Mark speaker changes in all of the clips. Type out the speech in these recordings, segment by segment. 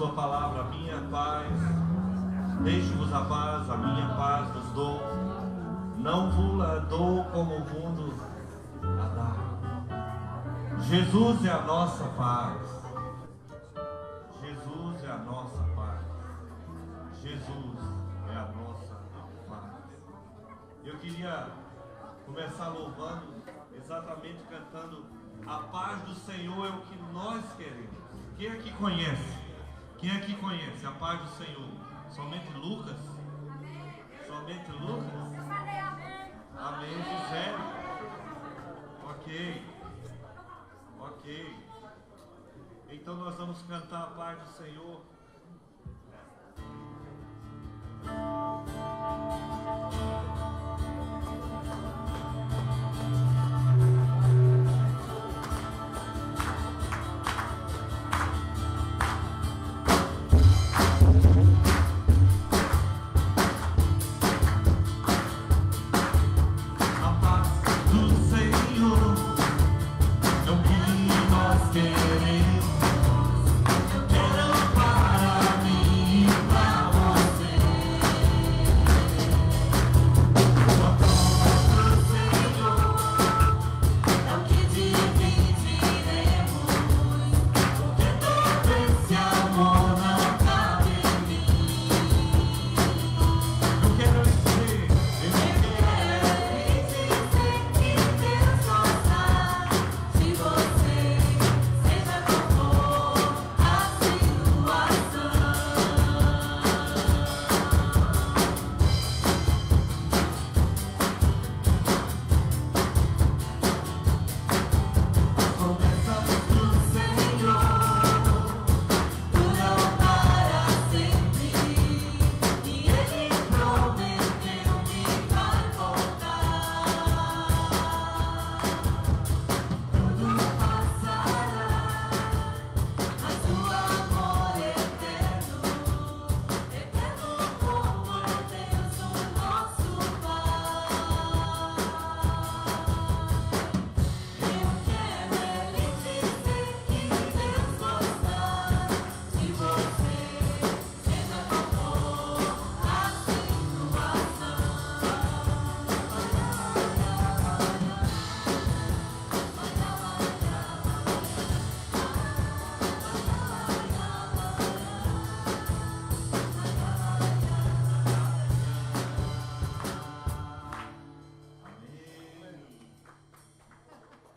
Speaker 1: sua palavra: a minha paz, deixe-vos a minha paz vos dou, não vos-la dou como o mundo a dá. Jesus é a nossa paz. Jesus é a nossa paz. Jesus é a nossa paz. Eu queria começar louvando, exatamente cantando: a paz do Senhor é o que nós queremos. Quem aqui conhece? Quem aqui conhece a paz do Senhor? Somente Lucas? Somente Lucas? Amém, José. Ok. Então nós vamos cantar a paz do Senhor.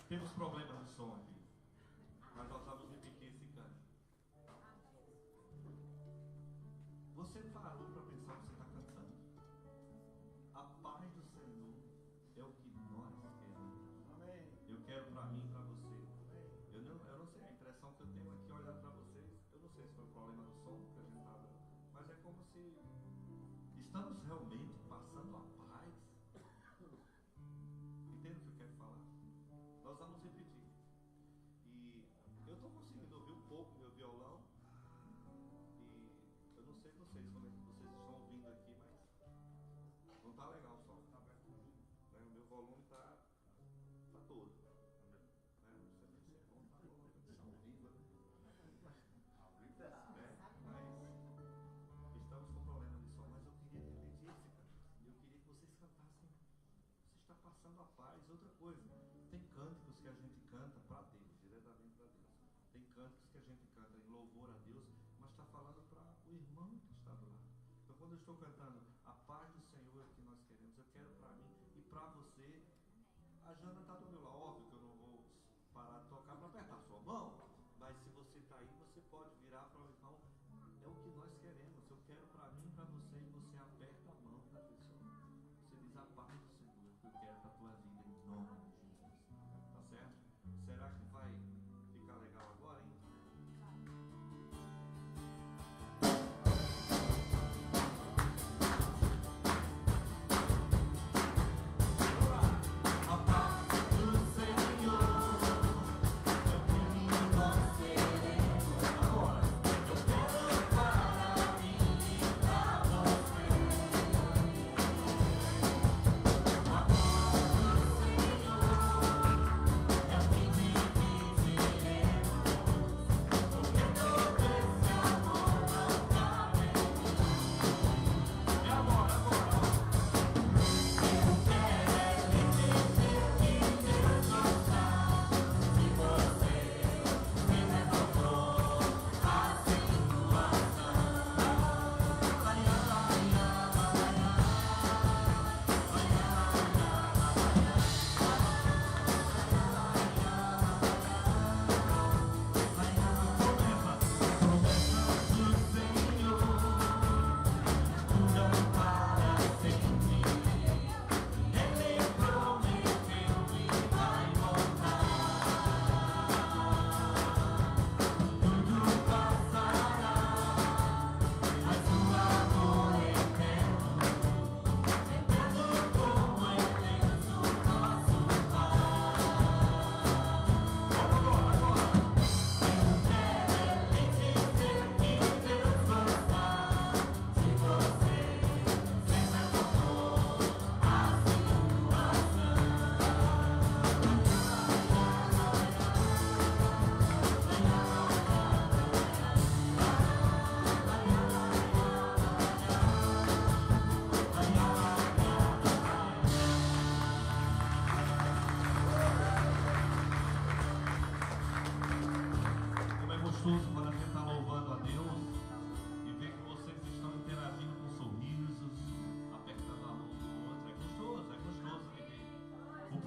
Speaker 1: Temos problemas de som aqui, mas nós vamos repetir esse canto. Você parou para pensar o que você está cantando? A paz do Senhor é o que nós queremos. Amém. Eu quero para mim e para você. Eu não sei, a impressão que eu tenho aqui olhando para vocês, eu não sei se foi o problema do som que a gente estava, mas é como se estamos realmente passando a paz. Entende o que eu quero falar? Nós vamos repetir. E eu estou conseguindo ouvir um pouco meu violão. E eu não sei vocês como é que vocês estão ouvindo aqui, mas não está legal o som. O meu volume está todo. Não sei nem se é bom, está bom, está ao vivo. Mas estamos com problema de som, mas eu queria repetir esse canto. Eu queria que vocês cantassem. Você está passando a paz. Outra coisa. Tem cânticos que a gente canta para Deus, diretamente para Deus. Tem cânticos que a gente canta em louvor a Deus, mas está falando para o irmão que está do lado. Então, quando eu estou cantando a paz do Senhor é o que nós queremos, eu quero para mim e para você. A Jana está do meu lado, óbvio que eu não vou parar de tocar para apertar a sua mão, mas se você está aí, você pode virar para o irmão. É o que nós queremos. Eu quero para mim e para você, e você aperta a mão da pessoa. Você diz: a paz do Senhor, que eu quero para a tua vida em nome de Jesus. Tá certo? Será que vai ficar legal agora, hein? A paz do Senhor é o que nós queremos. Agora, eu quero para mim.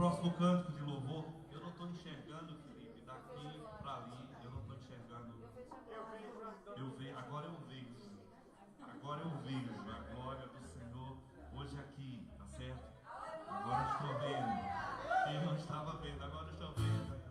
Speaker 1: próximo cântico de louvor, eu não estou enxergando, Felipe, daqui para ali, eu não estou enxergando. Agora eu vejo. Agora eu vejo a glória do Senhor hoje aqui, tá certo? Agora eu estou vendo. Eu não estava vendo, agora eu estou vendo.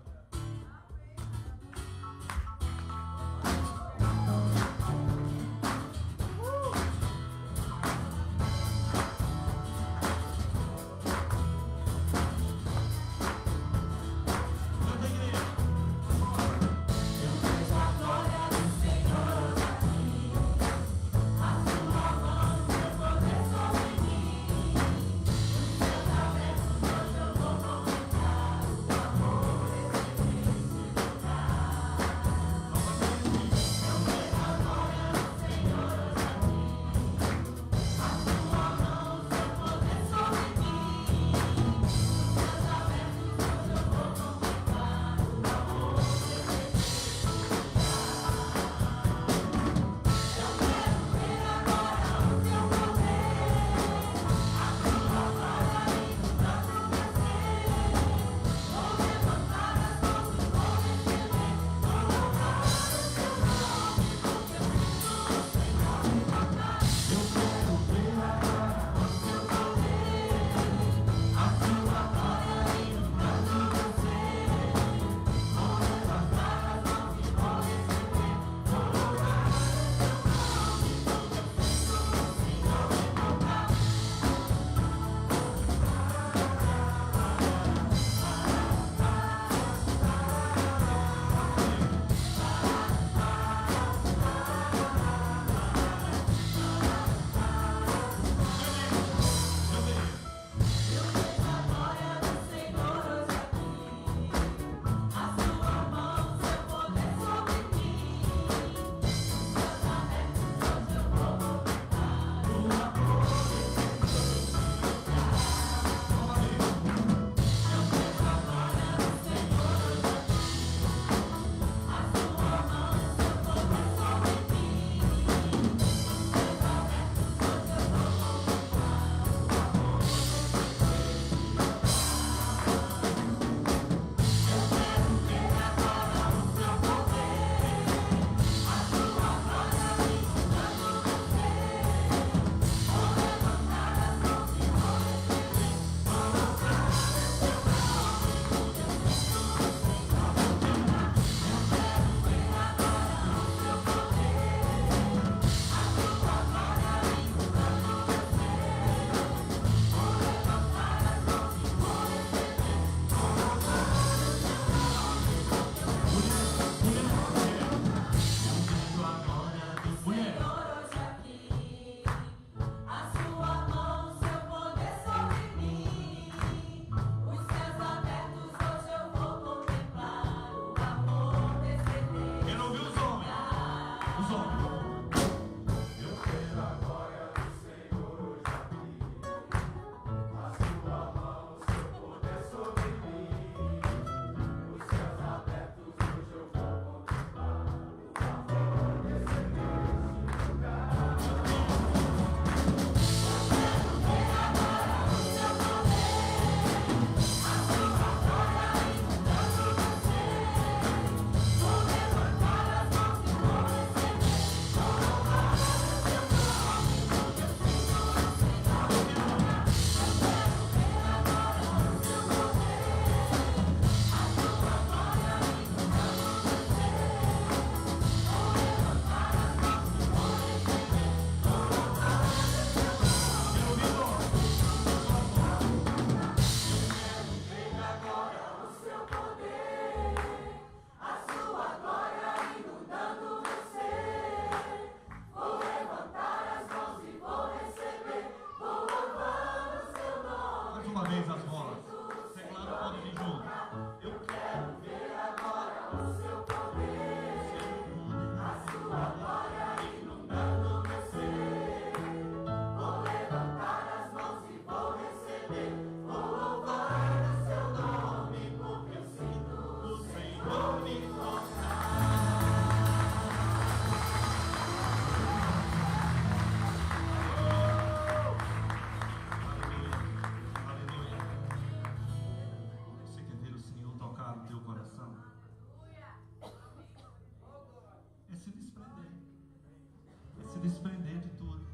Speaker 1: desprender de tudo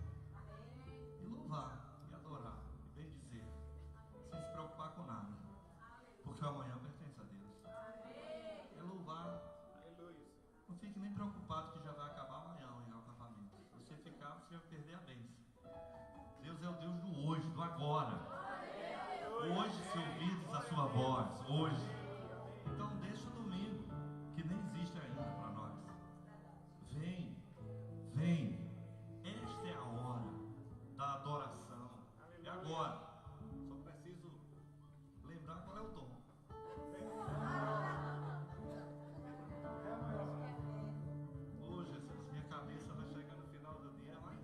Speaker 1: e louvar, e adorar, e bem dizer, sem se preocupar com nada, porque o amanhã pertence a Deus. É louvar. Não fique nem preocupado que já vai acabar amanhã o acampamento. Se você ficar, você vai perder a bênção. Deus é o Deus do hoje, do agora. Hoje, se ouvides a sua voz, hoje. Então deixa o domingo, que nem existe ainda para nós. Vem, vem. Esta é a hora da adoração. É agora. Só preciso lembrar qual é o tom. Oh, Jesus, minha cabeça vai chegar no final do dia, mas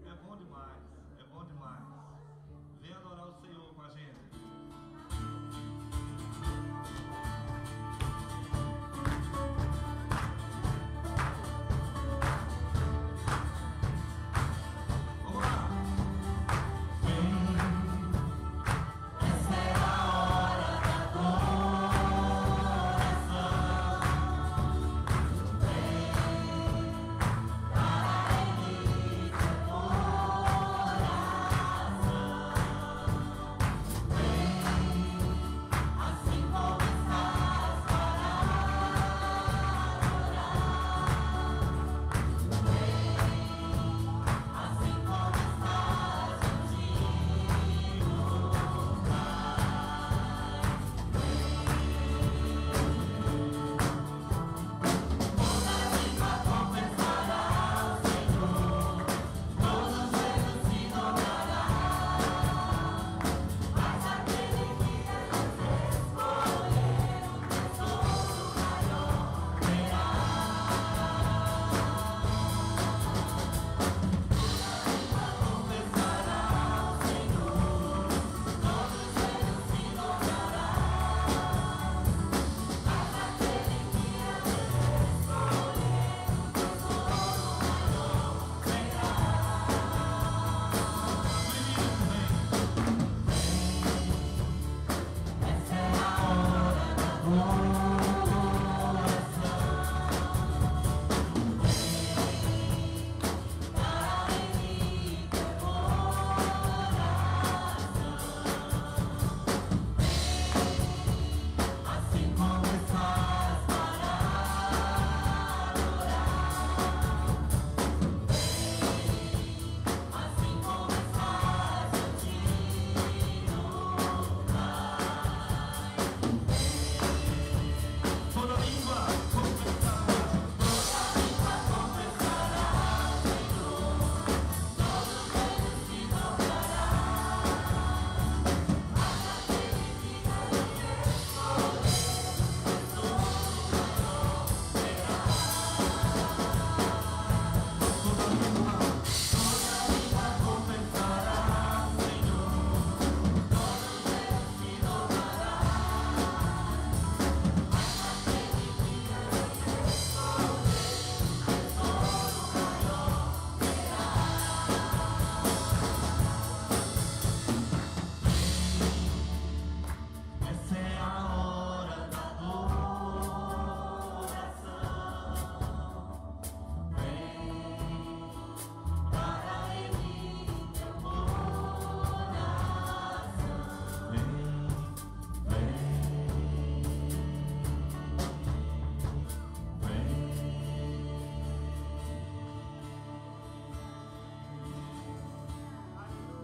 Speaker 1: é bom demais, é bom demais. Vem adorar o Senhor com a gente.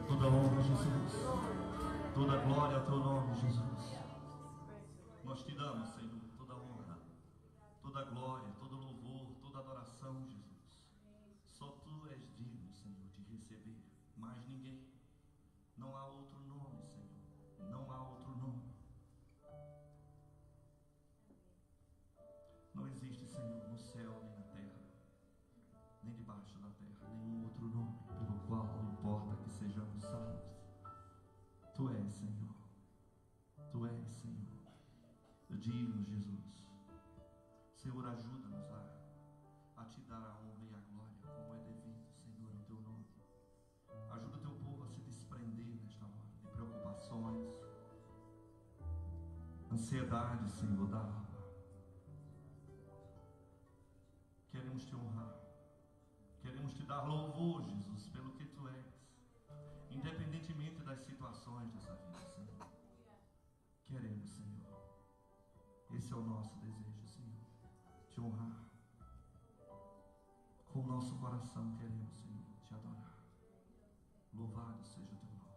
Speaker 1: Toda honra, Jesus. Toda glória ao teu nome, Jesus. Nós te damos, Senhor, toda honra, toda glória, todo louvor, toda adoração, Jesus. Só tu és digno, Senhor, de receber, mais ninguém. Não há outro nome, Senhor. Não há outro nome. Não existe, Senhor, no céu nem na terra, nem debaixo da terra, nenhum outro nome pelo qual importa que sejamos salvos. Tu és, Senhor. Tu és, Senhor. Digno, Jesus. Senhor, ajuda-nos a te dar a honra e a glória como é devido, Senhor, ao teu nome. Ajuda o teu povo a se desprender nesta hora de preocupações, ansiedade, Senhor, da alma. Queremos te honrar. Queremos dar louvor, Jesus, pelo que Tu és, independentemente das situações dessa vida, Senhor. Queremos, Senhor, esse é o nosso desejo, Senhor, Te honrar. Com o nosso coração queremos, Senhor, Te adorar. Louvado seja o Teu nome.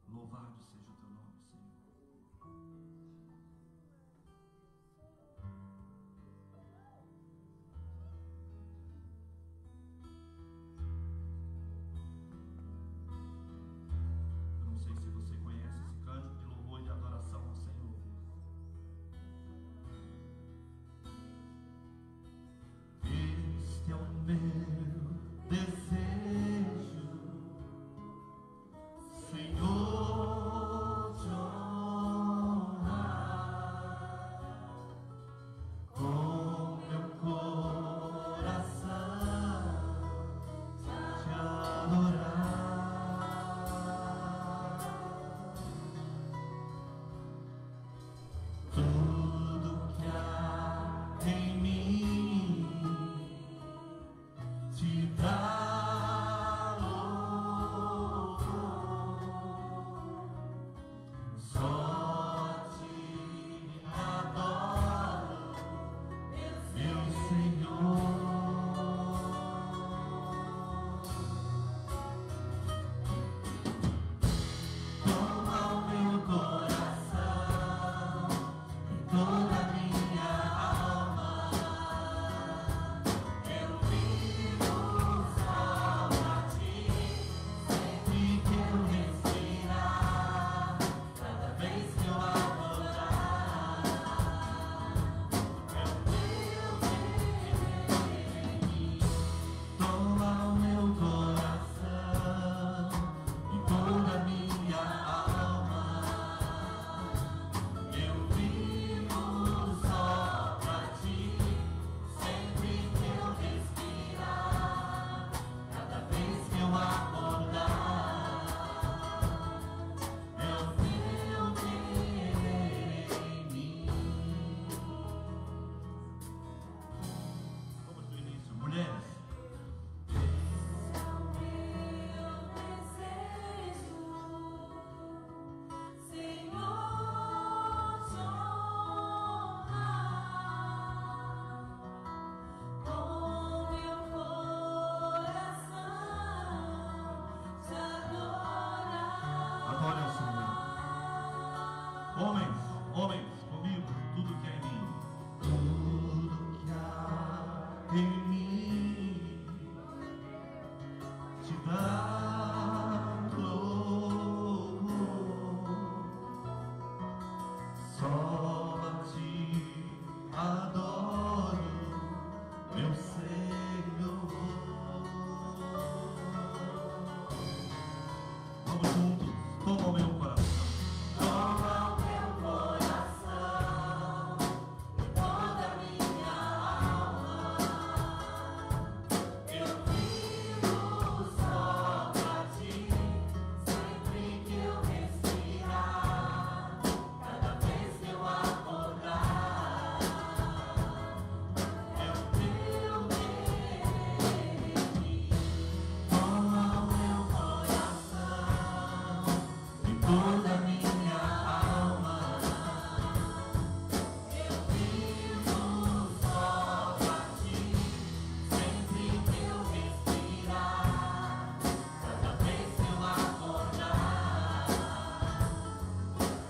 Speaker 1: Louvado seja o Teu nome, Senhor. Eu não sei se você conhece esse cântico de louvor e de adoração ao Senhor. Este é o meu desejo, Senhor, te honrar com meu coração, te adorar. Tudo que há em mim te dá louvor, só te adoro, meu Senhor. Toma o meu coração e toda a minha alma. Eu vivo só pra Ti, sempre que eu respirar, cada vez que eu acordar. É o Teu querer em mim. Toma o meu coração e toda a minha alma. Eu vivo só pra Ti, sempre que eu respirar, cada vez que eu acordar. É o Teu querer em mim. Vamos do início, mulheres. Adore ao Senhor. Homens, comigo, tudo que há em mim. Tudo que há em mim te dá louvor, só a Ti adoro, meu Senhor. Vamos juntos, toma o meu coração. Toma o meu coração e toda a minha alma. Eu vivo só pra Ti, sempre que eu respirar, cada vez que eu acordar. É o Teu querer em mim. Toma o meu coração e toda a minha alma. Eu vivo só pra Ti, sempre que eu respirar, cada vez que eu acordar.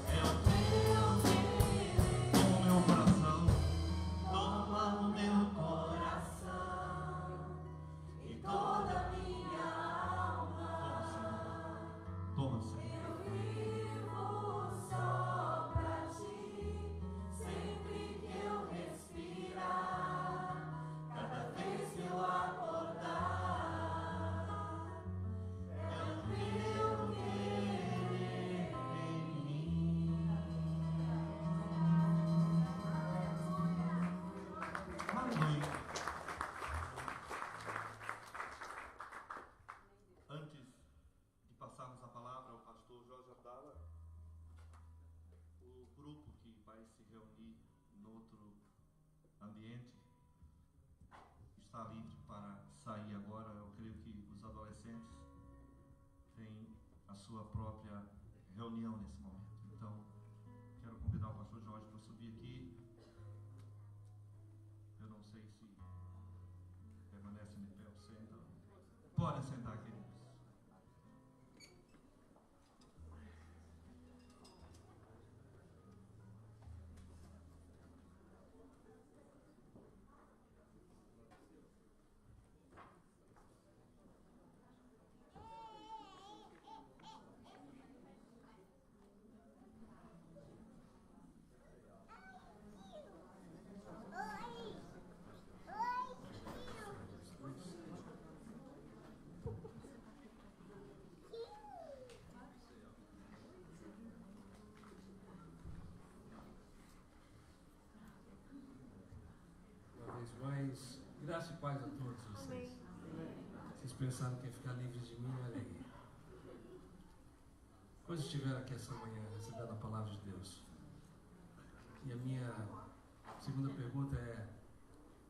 Speaker 1: É o Teu querer. Toma o meu coração. Toma o meu coração e toda a minha alma. Toma, Senhor. Eu vivo só pra Ti, sempre que eu respirar, cada vez que eu acordar. É o Teu querer em mim. Aleluia. Antes de passarmos a palavra ao pastor Jorge Abdala, o grupo que vai se reunir no outro ambiente está livre para sair agora sua própria reunião nesse momento. Então, quero convidar o pastor Jorge para subir aqui. Eu não sei se permanece de pé ou senta. Pode sentar, queridos.
Speaker 2: Mas graça e paz a todos vocês. Vocês pensaram que ia ficar livres de mim, olha aí. Quando estiveram aqui essa manhã recebendo a palavra de Deus? E a minha segunda pergunta é: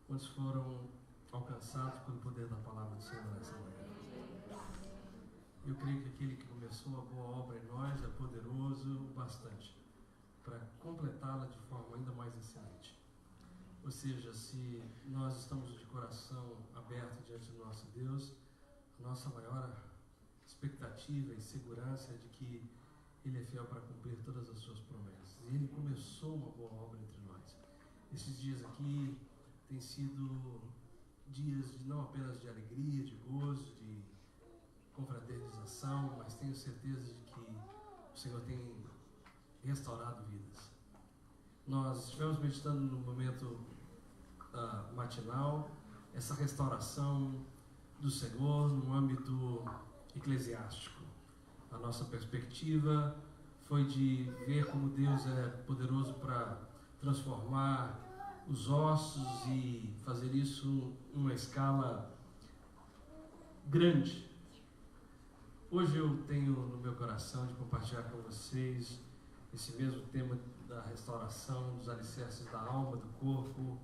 Speaker 2: quantos foram alcançados pelo poder da palavra do Senhor nessa manhã? Eu creio que aquele que começou a boa obra em nós é poderoso o bastante para completá-la de forma ainda mais excelente. Ou seja, se nós estamos de coração aberto diante do nosso Deus, a nossa maior expectativa e segurança é de que Ele é fiel para cumprir todas as suas promessas. E Ele começou uma boa obra entre nós. Esses dias aqui têm sido dias não apenas de alegria, de gozo, de confraternização, mas tenho certeza de que o Senhor tem restaurado vidas. Nós estivemos meditando no momento matinal essa restauração do Senhor no âmbito eclesiástico. A nossa perspectiva foi de ver como Deus é poderoso para transformar os ossos e fazer isso em uma escala grande. Hoje eu tenho no meu coração de compartilhar com vocês esse mesmo tema da restauração dos alicerces da alma, do corpo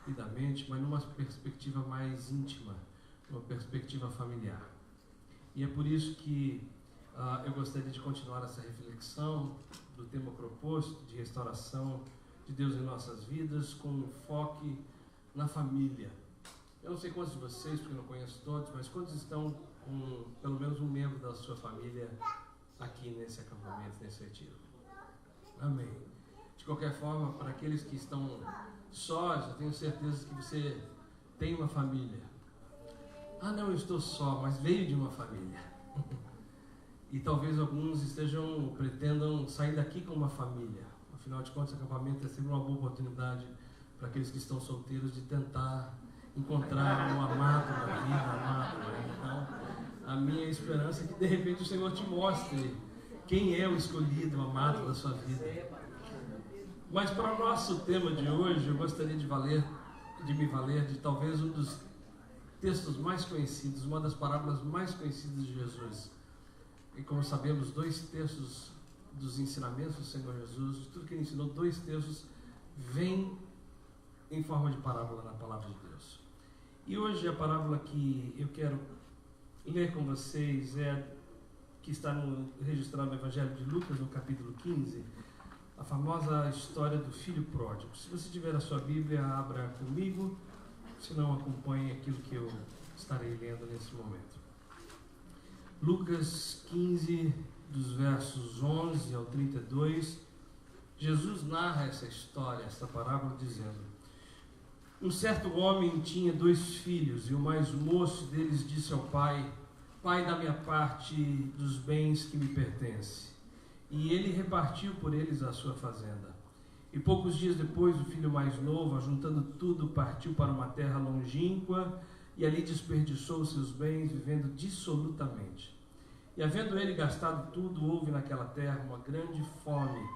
Speaker 2: e da mente, mas numa perspectiva mais íntima, uma perspectiva familiar. E é por isso que eu gostaria de continuar essa reflexão do tema proposto de restauração de Deus em nossas vidas, com um foco na família. Eu não sei quantos de vocês, porque eu não conheço todos, mas quantos estão com pelo menos um membro da sua família aqui nesse acampamento, nesse retiro? Amém. De qualquer forma, para aqueles que estão sós, eu tenho certeza que você tem uma família. Ah, não, eu estou só, mas veio de uma família. E talvez alguns pretendam sair daqui com uma família. Afinal de contas, o acampamento é sempre uma boa oportunidade para aqueles que estão solteiros de tentar encontrar um amado da vida, amado. Então, a minha esperança é que de repente o Senhor te mostre quem é o escolhido, o amado da sua vida. Mas para o nosso tema de hoje, eu gostaria de me valer de talvez um dos textos mais conhecidos, uma das parábolas mais conhecidas de Jesus. E como sabemos, 2 terços dos ensinamentos do Senhor Jesus, de tudo que Ele ensinou, 2 terços vêm em forma de parábola na palavra de Deus. E hoje a parábola que eu quero ler com vocês que está registrado no Evangelho de Lucas, no capítulo 15, a famosa história do filho pródigo. Se você tiver a sua Bíblia, abra comigo, se não, acompanhe aquilo que eu estarei lendo nesse momento. Lucas 15, dos versos 11 ao 32, Jesus narra essa história, essa parábola, dizendo: um certo homem tinha 2 filhos, e o mais moço deles disse ao pai: Pai, dá-me a parte dos bens que me pertence. E ele repartiu por eles a sua fazenda. E poucos dias depois, o filho mais novo, ajuntando tudo, partiu para uma terra longínqua e ali desperdiçou os seus bens, vivendo dissolutamente. E havendo ele gastado tudo, houve naquela terra uma grande fome,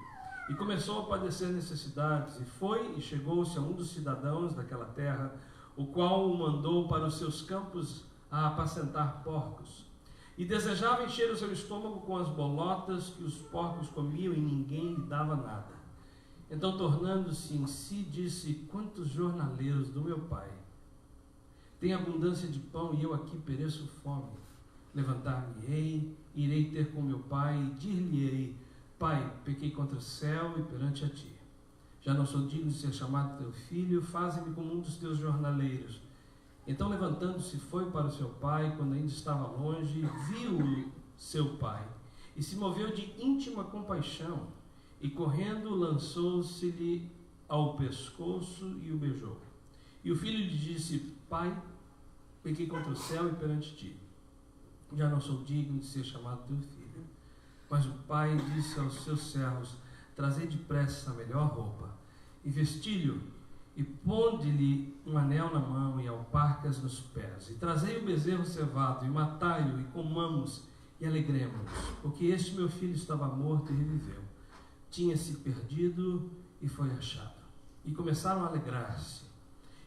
Speaker 2: e começou a padecer necessidades, e foi e chegou-se a um dos cidadãos daquela terra, o qual o mandou para os seus campos a apacentar porcos. E desejava encher o seu estômago com as bolotas que os porcos comiam, e ninguém lhe dava nada. Então, tornando-se em si, disse: quantos jornaleiros do meu pai têm abundância de pão, e eu aqui pereço fome? Levantar-me-ei, irei ter com meu pai e dir-lhe-ei: Pai, pequei contra o céu e perante a ti. Já não sou digno de ser chamado teu filho, faze-me como um dos teus jornaleiros. Então, levantando-se, foi para o seu pai. Quando ainda estava longe, viu seu pai e se moveu de íntima compaixão, e correndo lançou-se-lhe ao pescoço e o beijou. E o filho lhe disse: Pai, pequei contra o céu e perante ti. Já não sou digno de ser chamado teu filho. Mas o pai disse aos seus servos: Trazei depressa a melhor roupa, e vesti-lhe, e ponde-lhe um anel na mão e alparcas nos pés. E trazei o bezerro cevado, e matai-o, e comamos, e alegremo-nos, porque este meu filho estava morto e reviveu. Tinha-se perdido e foi achado. E começaram a alegrar-se.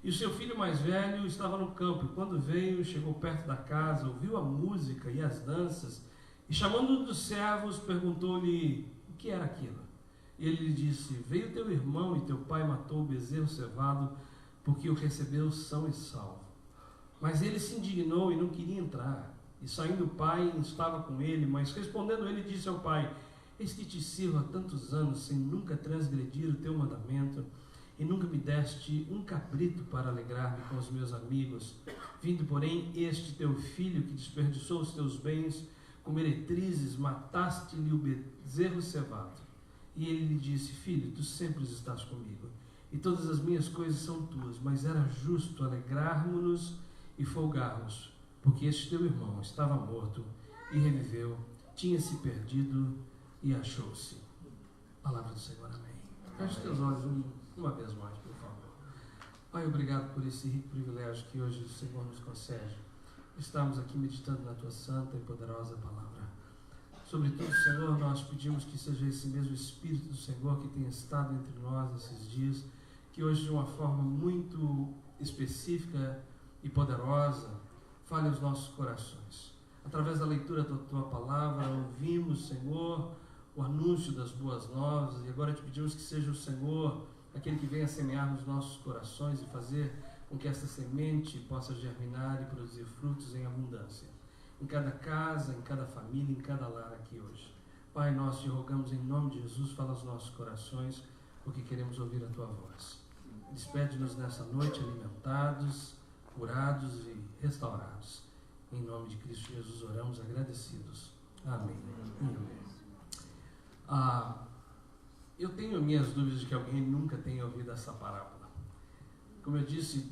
Speaker 2: E o seu filho mais velho estava no campo, e quando veio, chegou perto da casa, ouviu a música e as danças, e chamando um dos servos, perguntou-lhe o que era aquilo. E ele lhe disse: Veio teu irmão e teu pai matou o bezerro cevado, porque o recebeu são e salvo. Mas ele se indignou e não queria entrar. E saindo o pai, estava com ele, mas respondendo ele, disse ao pai: Eis que te sirvo há tantos anos, sem nunca transgredir o teu mandamento, e nunca me deste um cabrito para alegrar-me com os meus amigos. Vindo, porém, este teu filho, que desperdiçou os teus bens com meretrizes, mataste-lhe o bezerro cevado. E ele lhe disse: Filho, tu sempre estás comigo, e todas as minhas coisas são tuas, mas era justo alegrarmos-nos e folgarmos, porque este teu irmão estava morto e reviveu, tinha-se perdido e achou-se. Palavra do Senhor, amém. Feche teus olhos uma vez mais, por favor. Pai, obrigado por esse rico privilégio que hoje o Senhor nos concede. Estamos aqui meditando na tua santa e poderosa palavra. Sobretudo, Senhor, nós pedimos que seja esse mesmo Espírito do Senhor que tenha estado entre nós esses dias, que hoje, de uma forma muito específica e poderosa, fale aos nossos corações. Através da leitura da tua palavra, ouvimos, Senhor, o anúncio das boas novas, e agora te pedimos que seja o Senhor aquele que venha semear nos nossos corações e fazer com que esta semente possa germinar e produzir frutos em abundância, em cada casa, em cada família, em cada lar aqui hoje. Pai, nós te rogamos em nome de Jesus, fala aos nossos corações, porque queremos ouvir a tua voz. Despede-nos nessa noite alimentados, curados e restaurados. Em nome de Cristo Jesus oramos agradecidos. Amém. Eu tenho minhas dúvidas de que alguém nunca tenha ouvido essa parábola. Como eu disse,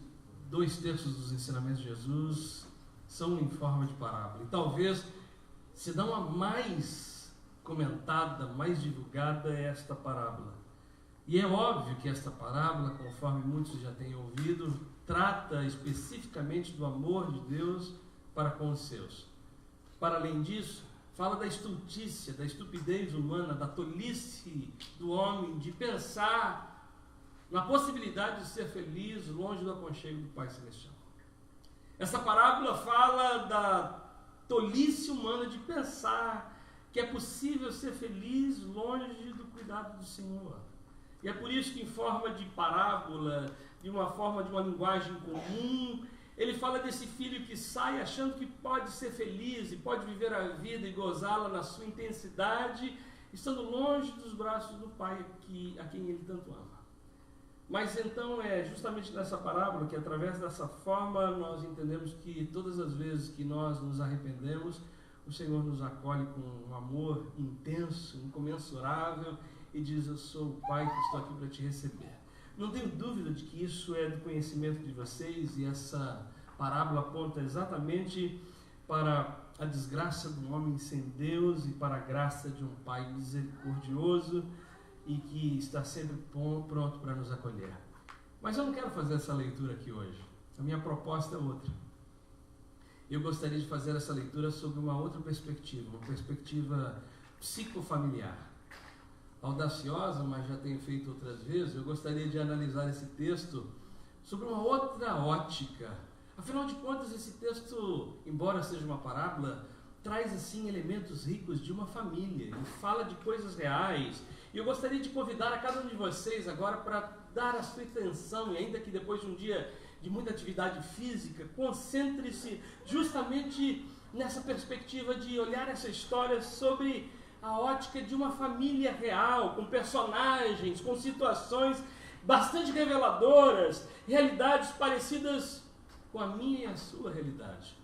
Speaker 2: 2/3 dos ensinamentos de Jesus são em forma de parábola. E talvez, se não a mais comentada, mais divulgada, é esta parábola. E é óbvio que esta parábola, conforme muitos já tenham ouvido, trata especificamente do amor de Deus para com os seus. Para além disso, fala da estultícia, da estupidez humana, da tolice do homem de pensar na possibilidade de ser feliz longe do aconchego do Pai Celestial. Essa parábola fala da tolice humana de pensar que é possível ser feliz longe do cuidado do Senhor. E é por isso que, em forma de parábola, de uma linguagem comum, ele fala desse filho que sai achando que pode ser feliz e pode viver a vida e gozá-la na sua intensidade, estando longe dos braços do Pai a quem ele tanto ama. Mas então é justamente nessa parábola que, através dessa forma, nós entendemos que todas as vezes que nós nos arrependemos, o Senhor nos acolhe com um amor intenso, incomensurável, e diz: eu sou o Pai que estou aqui para te receber. Não tenho dúvida de que isso é do conhecimento de vocês, e essa parábola aponta exatamente para a desgraça do homem sem Deus e para a graça de um Pai misericordioso e que está sempre pronto para nos acolher. Mas eu não quero fazer essa leitura aqui hoje. A minha proposta é outra. Eu gostaria de fazer essa leitura sobre uma outra perspectiva, uma perspectiva psicofamiliar. Audaciosa, mas já tenho feito outras vezes, eu gostaria de analisar esse texto sobre uma outra ótica. Afinal de contas, esse texto, embora seja uma parábola, traz assim elementos ricos de uma família e fala de coisas reais. E eu gostaria de convidar a cada um de vocês agora para dar a sua atenção, e ainda que depois de um dia de muita atividade física, concentre-se justamente nessa perspectiva de olhar essa história sobre a ótica de uma família real, com personagens, com situações bastante reveladoras, realidades parecidas com a minha e a sua realidade.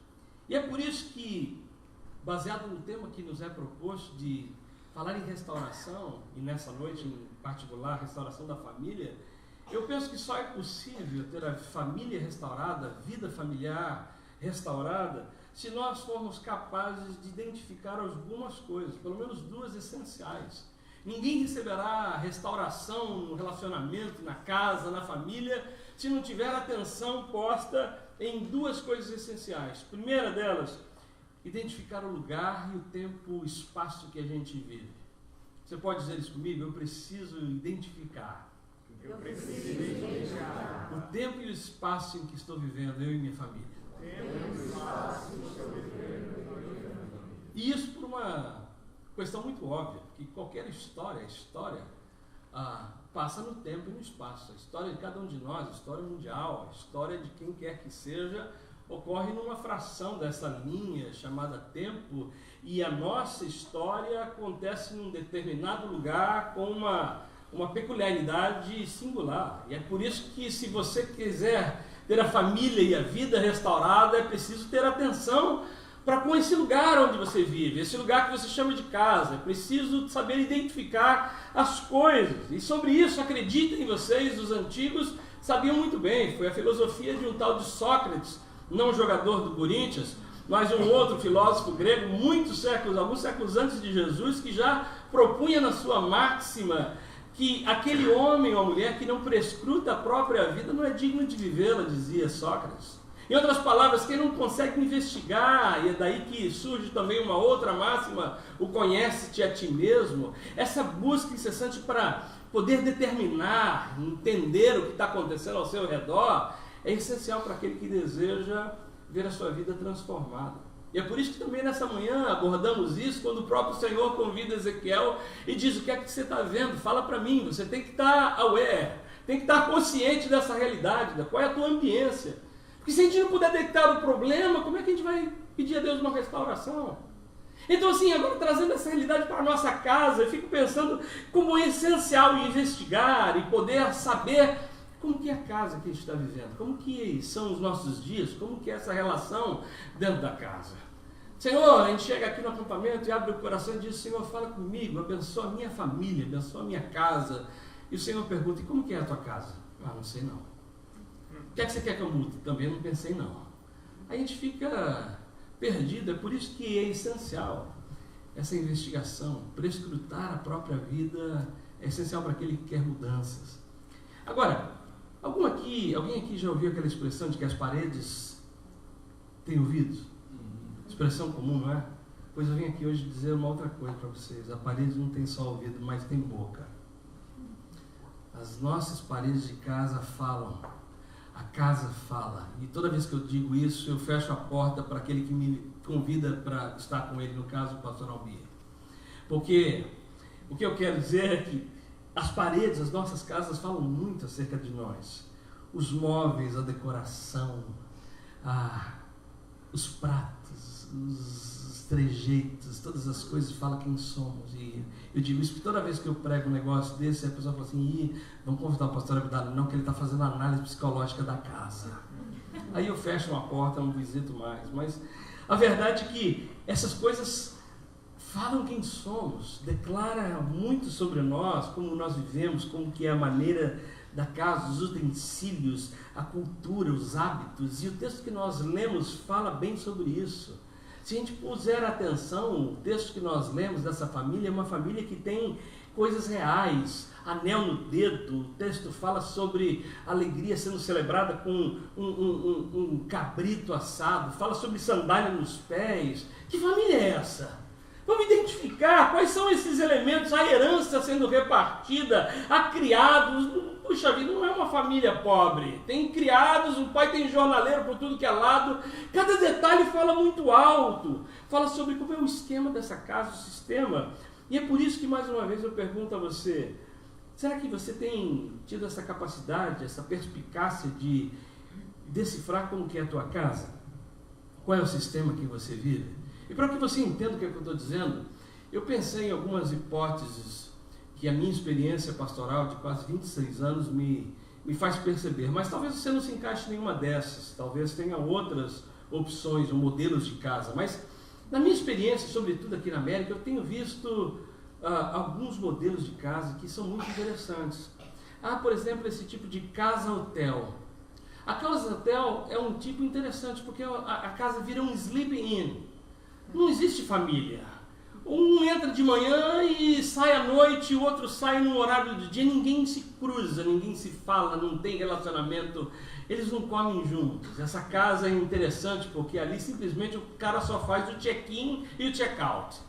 Speaker 2: E é por isso que, baseado no tema que nos é proposto de falar em restauração, e nessa noite em particular, restauração da família, eu penso que só é possível ter a família restaurada, a vida familiar restaurada, se nós formos capazes de identificar algumas coisas, pelo menos duas essenciais. Ninguém receberá restauração no relacionamento, na casa, na família, se não tiver atenção posta em duas coisas essenciais. Primeira delas, identificar o lugar e o tempo, o espaço que a gente vive. Você pode dizer isso comigo? Eu preciso identificar.
Speaker 3: Eu preciso identificar
Speaker 2: O tempo e o espaço em que estou vivendo, eu e minha família. E isso por uma questão muito óbvia, que qualquer história passa no tempo e no espaço. A história de cada um de nós, a história mundial, a história de quem quer que seja, ocorre numa fração dessa linha chamada tempo, e a nossa história acontece num determinado lugar com uma peculiaridade singular. E é por isso que, se você quiser ter a família e a vida restaurada, é preciso ter atenção para com esse lugar onde você vive, esse lugar que você chama de casa. É preciso saber identificar as coisas. E sobre isso, acreditem vocês, os antigos sabiam muito bem. Foi a filosofia de um tal de Sócrates, não jogador do Corinthians, mas um outro filósofo grego, alguns séculos antes de Jesus, que já propunha na sua máxima que aquele homem ou mulher que não prescruta a própria vida não é digno de vivê-la, dizia Sócrates. Em outras palavras, quem não consegue investigar, e é daí que surge também uma outra máxima, o conhece-te a ti mesmo, essa busca incessante para poder determinar, entender o que está acontecendo ao seu redor, é essencial para aquele que deseja ver a sua vida transformada. E é por isso que também nessa manhã abordamos isso, quando o próprio Senhor convida Ezequiel e diz: o que é que você está vendo? Fala para mim. Você tem que estar aware, tem que estar consciente dessa realidade, qual é a tua ambiência. Porque se a gente não puder detectar o problema, como é que a gente vai pedir a Deus uma restauração? Então, assim, agora trazendo essa realidade para a nossa casa, eu fico pensando como é essencial investigar e poder saber como que é a casa que a gente está vivendo, como que são os nossos dias, como que é essa relação dentro da casa. Senhor, a gente chega aqui no acampamento e abre o coração e diz: Senhor, fala comigo, abençoa a minha família, abençoa a minha casa. E o Senhor pergunta: e como que é a tua casa? Ah, não sei não. O que é que você quer que eu mude? Também não pensei não. Aí a gente fica perdido. É por isso que é essencial essa investigação, prescrutar a própria vida é essencial para aquele que quer mudanças. Agora, alguém aqui já ouviu aquela expressão de que as paredes têm ouvidos? Expressão comum, não é? Pois eu vim aqui hoje dizer uma outra coisa para vocês. A parede não tem só ouvido, mas tem boca. As nossas paredes de casa falam. A casa fala. E toda vez que eu digo isso, eu fecho a porta para aquele que me convida para estar com ele, no caso, o pastor Almir. Porque o que eu quero dizer é que as paredes, as nossas casas falam muito acerca de nós. Os móveis, a decoração, os pratos, os trejeitos, todas as coisas falam quem somos. E eu digo isso porque toda vez que eu prego um negócio desse, a pessoa fala assim: vamos convidar o pastor Abdala, não, que ele está fazendo análise psicológica da casa. Aí eu fecho uma porta, não visito mais. Mas a verdade é que essas coisas falam quem somos, declara muito sobre nós, como nós vivemos, como que é a maneira da casa, os utensílios, a cultura, os hábitos. E o texto que nós lemos fala bem sobre isso. Se a gente puser atenção, o texto que nós lemos dessa família é uma família que tem coisas reais, anel no dedo. O texto fala sobre alegria sendo celebrada com um cabrito assado, fala sobre sandália nos pés. Que família é essa? Vamos identificar quais são esses elementos, a herança sendo repartida, a criados. Puxa vida, não é uma família pobre. Tem criados, o pai tem jornaleiro por tudo que é lado. Cada detalhe fala muito alto. Fala sobre como é o esquema dessa casa, o sistema. E é por isso que, mais uma vez, eu pergunto a você: será que você tem tido essa capacidade, essa perspicácia de decifrar como que é a tua casa? Qual é o sistema que você vive? E para que você entenda o que eu estou dizendo, eu pensei em algumas hipóteses que a minha experiência pastoral de quase 26 anos me faz perceber, mas talvez você não se encaixe em nenhuma dessas, talvez tenha outras opções ou modelos de casa, mas na minha experiência, sobretudo aqui na América, eu tenho visto alguns modelos de casa que são muito interessantes. Há, por exemplo, esse tipo de casa-hotel. A casa-hotel é um tipo interessante, porque a casa vira um sleeping in. Não existe família. Um entra de manhã e sai à noite, o outro sai no horário do dia, ninguém se cruza, ninguém se fala, não tem relacionamento, eles não comem juntos. Essa casa é interessante porque ali simplesmente o cara só faz o check-in e o check-out.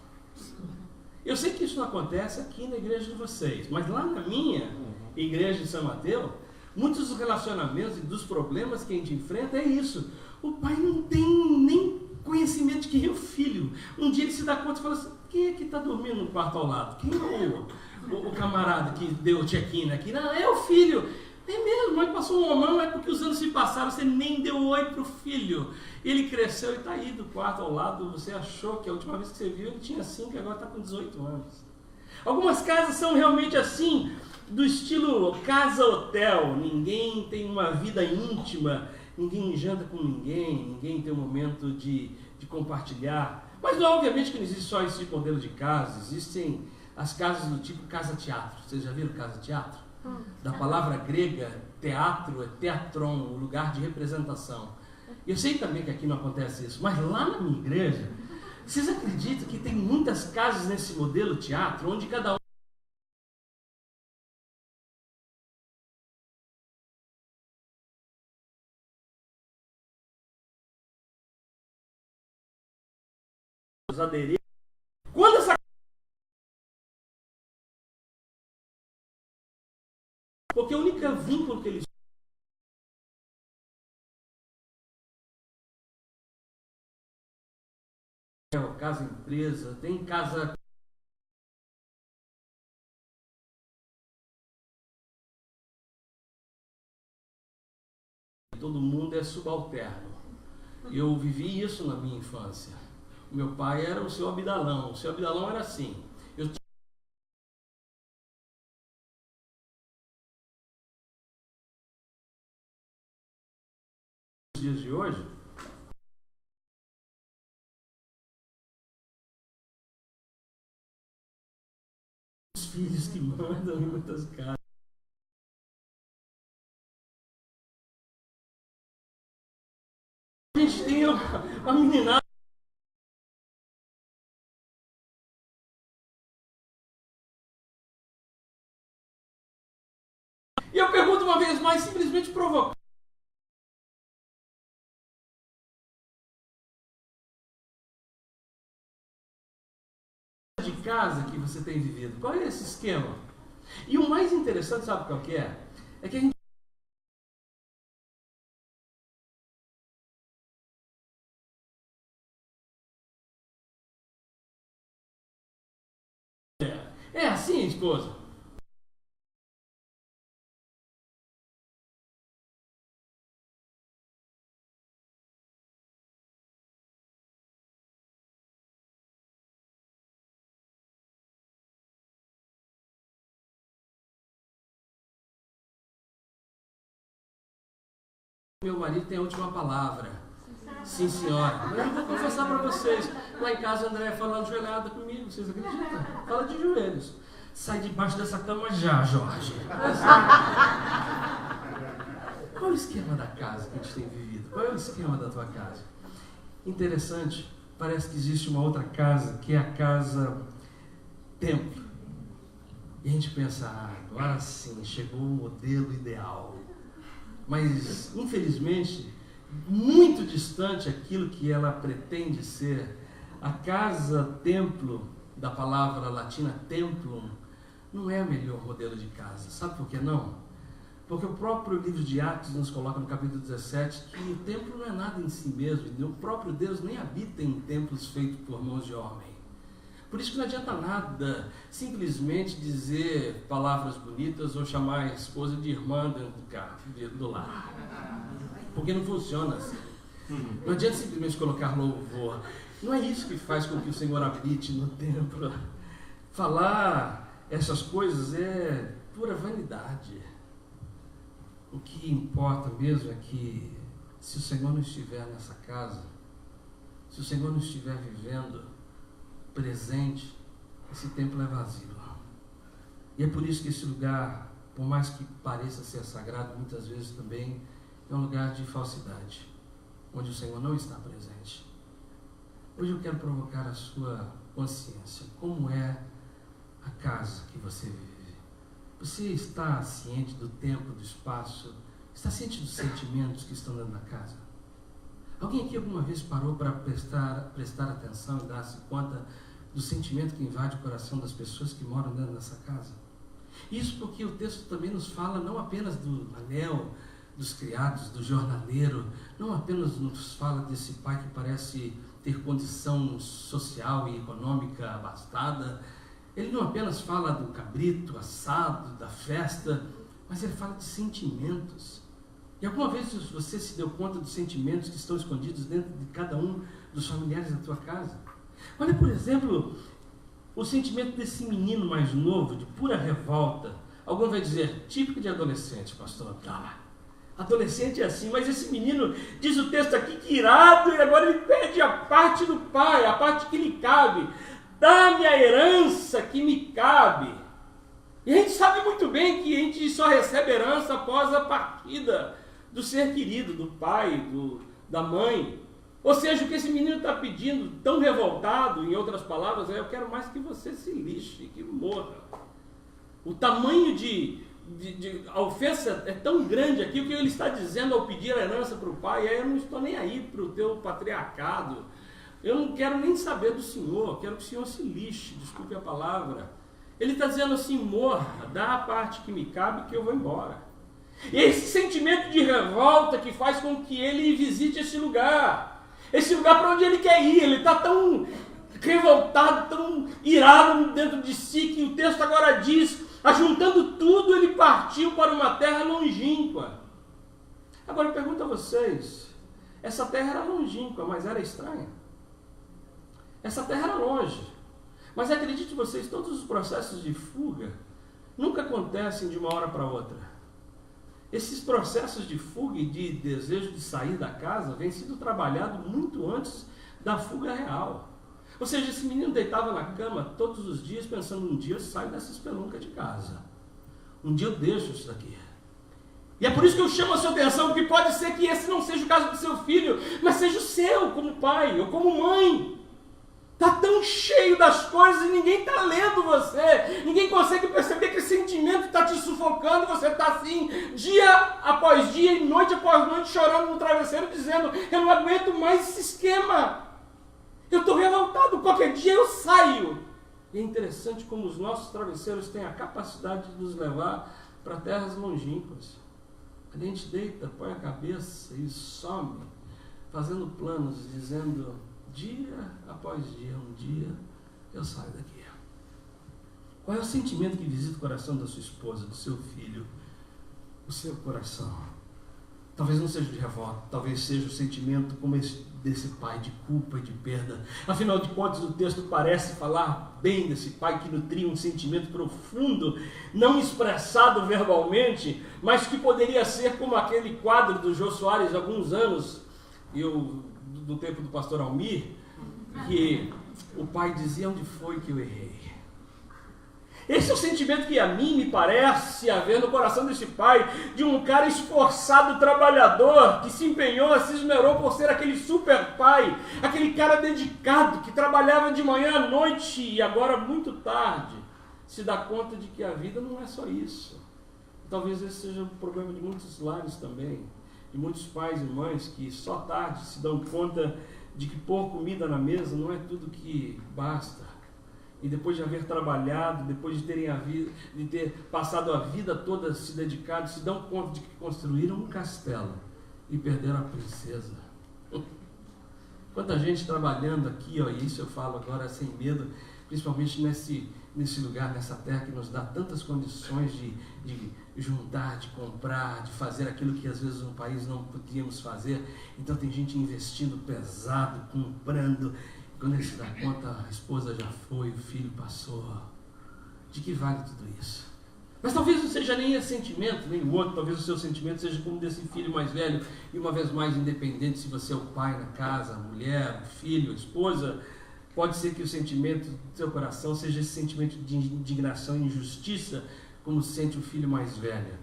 Speaker 2: Eu sei que isso não acontece aqui na igreja de vocês, mas lá na minha igreja de São Mateus, muitos dos relacionamentos e dos problemas que a gente enfrenta é isso. O pai não tem nem conhecimento de quem é o filho. Um dia ele se dá conta e fala assim, quem é que está dormindo no quarto ao lado? Quem é o camarada que deu o check-in aqui? Não, é o filho. É mesmo, mas passou um homão, é porque os anos se passaram, você nem deu oi para o filho. Ele cresceu e está aí do quarto ao lado, você achou que a última vez que você viu ele tinha 5 e agora está com 18 anos. Algumas casas são realmente assim, do estilo casa-hotel, ninguém tem uma vida íntima, ninguém janta com ninguém tem um momento de compartilhar. Mas obviamente que não existe só esse modelo de casa, existem as casas do tipo casa-teatro. Vocês já viram casa-teatro? Da palavra grega, teatro é teatron, o lugar de representação. Eu sei também que aqui não acontece isso, mas lá na minha igreja, vocês acreditam que tem muitas casas nesse modelo teatro, onde cada um aderir. Quando essa porque o único vínculo que eles tem casa empresa, tem casa todo mundo é subalterno. Eu vivi isso na minha infância. O meu pai era o seu Abdalão. O seu Abdalão era assim. Nos dias de hoje, os filhos que mandam em muitas casas. A gente tem uma meninada. E eu pergunto uma vez mais, simplesmente provocar. De casa que você tem vivido, qual é esse esquema? E o mais interessante, sabe qual que é? É que a gente é assim, esposa. Meu marido tem a última palavra. Sim, senhora. Mas eu vou confessar para vocês. Lá em casa, André falando joelhada comigo. Vocês acreditam? Fala de joelhos. Sai debaixo dessa cama já, Jorge. Qual é o esquema da casa que a gente tem vivido? Qual é o esquema da tua casa? Interessante. Parece que existe uma outra casa, que é a casa templo. E a gente pensa, agora sim, chegou o modelo ideal. Mas, infelizmente, muito distante daquilo que ela pretende ser. A casa-templo, da palavra latina templum, não é o melhor modelo de casa. Sabe por que não? Porque o próprio livro de Atos nos coloca no capítulo 17 que o templo não é nada em si mesmo. E o próprio Deus nem habita em templos feitos por mãos de homem. Por isso que não adianta nada simplesmente dizer palavras bonitas ou chamar a esposa de irmã dentro do carro, do lar. Porque não funciona assim. Não adianta simplesmente colocar louvor. Não é isso que faz com que o Senhor habite no templo. Falar essas coisas é pura vanidade. O que importa mesmo é que, se o Senhor não estiver nessa casa, se o Senhor não estiver vivendo presente, esse templo é vazio. E é por isso que esse lugar, por mais que pareça ser sagrado, muitas vezes também é um lugar de falsidade, onde o Senhor não está presente. Hoje eu quero provocar a sua consciência. Como é a casa que você vive? Você está ciente do tempo, do espaço? Está ciente dos sentimentos que estão dentro da casa? Alguém aqui alguma vez parou para prestar atenção e dar-se conta do sentimento que invade o coração das pessoas que moram dentro dessa casa? Isso porque o texto também nos fala não apenas do anel, dos criados, do jornaleiro, não apenas nos fala desse pai que parece ter condição social e econômica abastada. Ele não apenas fala do cabrito assado, da festa, mas ele fala de sentimentos. E alguma vez você se deu conta dos sentimentos que estão escondidos dentro de cada um dos familiares da tua casa? Olha, por exemplo, o sentimento desse menino mais novo, de pura revolta. Alguém vai dizer, típico de adolescente, pastor. Adolescente é assim, mas esse menino, diz o texto aqui, que irado, e agora ele pede a parte do pai, a parte que lhe cabe. Dá-me a herança que me cabe. E a gente sabe muito bem que a gente só recebe herança após a partida do ser querido, do pai, da mãe. Ou seja, o que esse menino está pedindo, tão revoltado, em outras palavras, é: eu quero mais que você se lixe, que morra. O tamanho a ofensa é tão grande aqui, o que ele está dizendo ao pedir a herança para o pai é: eu não estou nem aí para o teu patriarcado, eu não quero nem saber do Senhor, quero que o Senhor se lixe, desculpe a palavra. Ele está dizendo assim: morra, dá a parte que me cabe que eu vou embora. E é esse sentimento de revolta que faz com que ele visite esse lugar para onde ele quer ir. Ele está tão revoltado, tão irado dentro de si, que o texto agora diz: ajuntando tudo, ele partiu para uma terra longínqua. Agora eu pergunto a vocês, essa terra era longínqua, mas era estranha? Essa terra era longe. Mas acredite vocês, todos os processos de fuga nunca acontecem de uma hora para outra. Esses processos de fuga e de desejo de sair da casa vêm sido trabalhados muito antes da fuga real. Ou seja, esse menino deitava na cama todos os dias pensando: um dia eu saio dessa espelunca de casa. Um dia eu deixo isso daqui. E é por isso que eu chamo a sua atenção, porque pode ser que esse não seja o caso do seu filho, mas seja o seu, como pai ou como mãe. Está tão cheio das coisas e ninguém está lendo você. Ninguém consegue perceber que esse sentimento está te sufocando. Você está assim, dia após dia, e noite após noite, chorando no travesseiro, dizendo: eu não aguento mais esse esquema. Eu estou revoltado, qualquer dia eu saio. E é interessante como os nossos travesseiros têm a capacidade de nos levar para terras longínquas. A gente deita, põe a cabeça e some, fazendo planos, dizendo: dia após dia, um dia eu saio daqui. Qual é o sentimento que visita o coração da sua esposa, do seu filho, o seu coração? Talvez não seja de revolta, talvez seja o sentimento como esse desse pai, de culpa e de perda. Afinal de contas, o texto parece falar bem desse pai que nutria um sentimento profundo, não expressado verbalmente, mas que poderia ser como aquele quadro do Jô Soares há alguns anos, do tempo do pastor Almir, que o pai dizia: onde foi que eu errei? Esse é o sentimento que a mim me parece haver no coração desse pai, de um cara esforçado, trabalhador, que se empenhou, se esmerou por ser aquele super pai, aquele cara dedicado, que trabalhava de manhã à noite e agora muito tarde se dá conta de que a vida não é só isso. Talvez esse seja o problema de muitos lares também, de muitos pais e mães que só tarde se dão conta de que pôr comida na mesa não é tudo que basta. E depois de haver trabalhado, depois de ter passado a vida toda se dedicado, se dão conta de que construíram um castelo e perderam a princesa. Quanta gente trabalhando aqui, e isso eu falo agora sem medo, principalmente nesse lugar, nessa terra que nos dá tantas condições de juntar, de comprar, de fazer aquilo que às vezes no país não podíamos fazer. Então tem gente investindo pesado, comprando, Quando ele se dá conta, a esposa já foi, o filho passou. De que vale tudo isso? Mas talvez não seja nem esse sentimento, nem o outro. Talvez o seu sentimento seja como desse filho mais velho. E uma vez mais, independente se você é o pai na casa, a mulher, o filho, a esposa, pode ser que o sentimento do seu coração seja esse sentimento de indignação e injustiça, como sente o filho mais velho.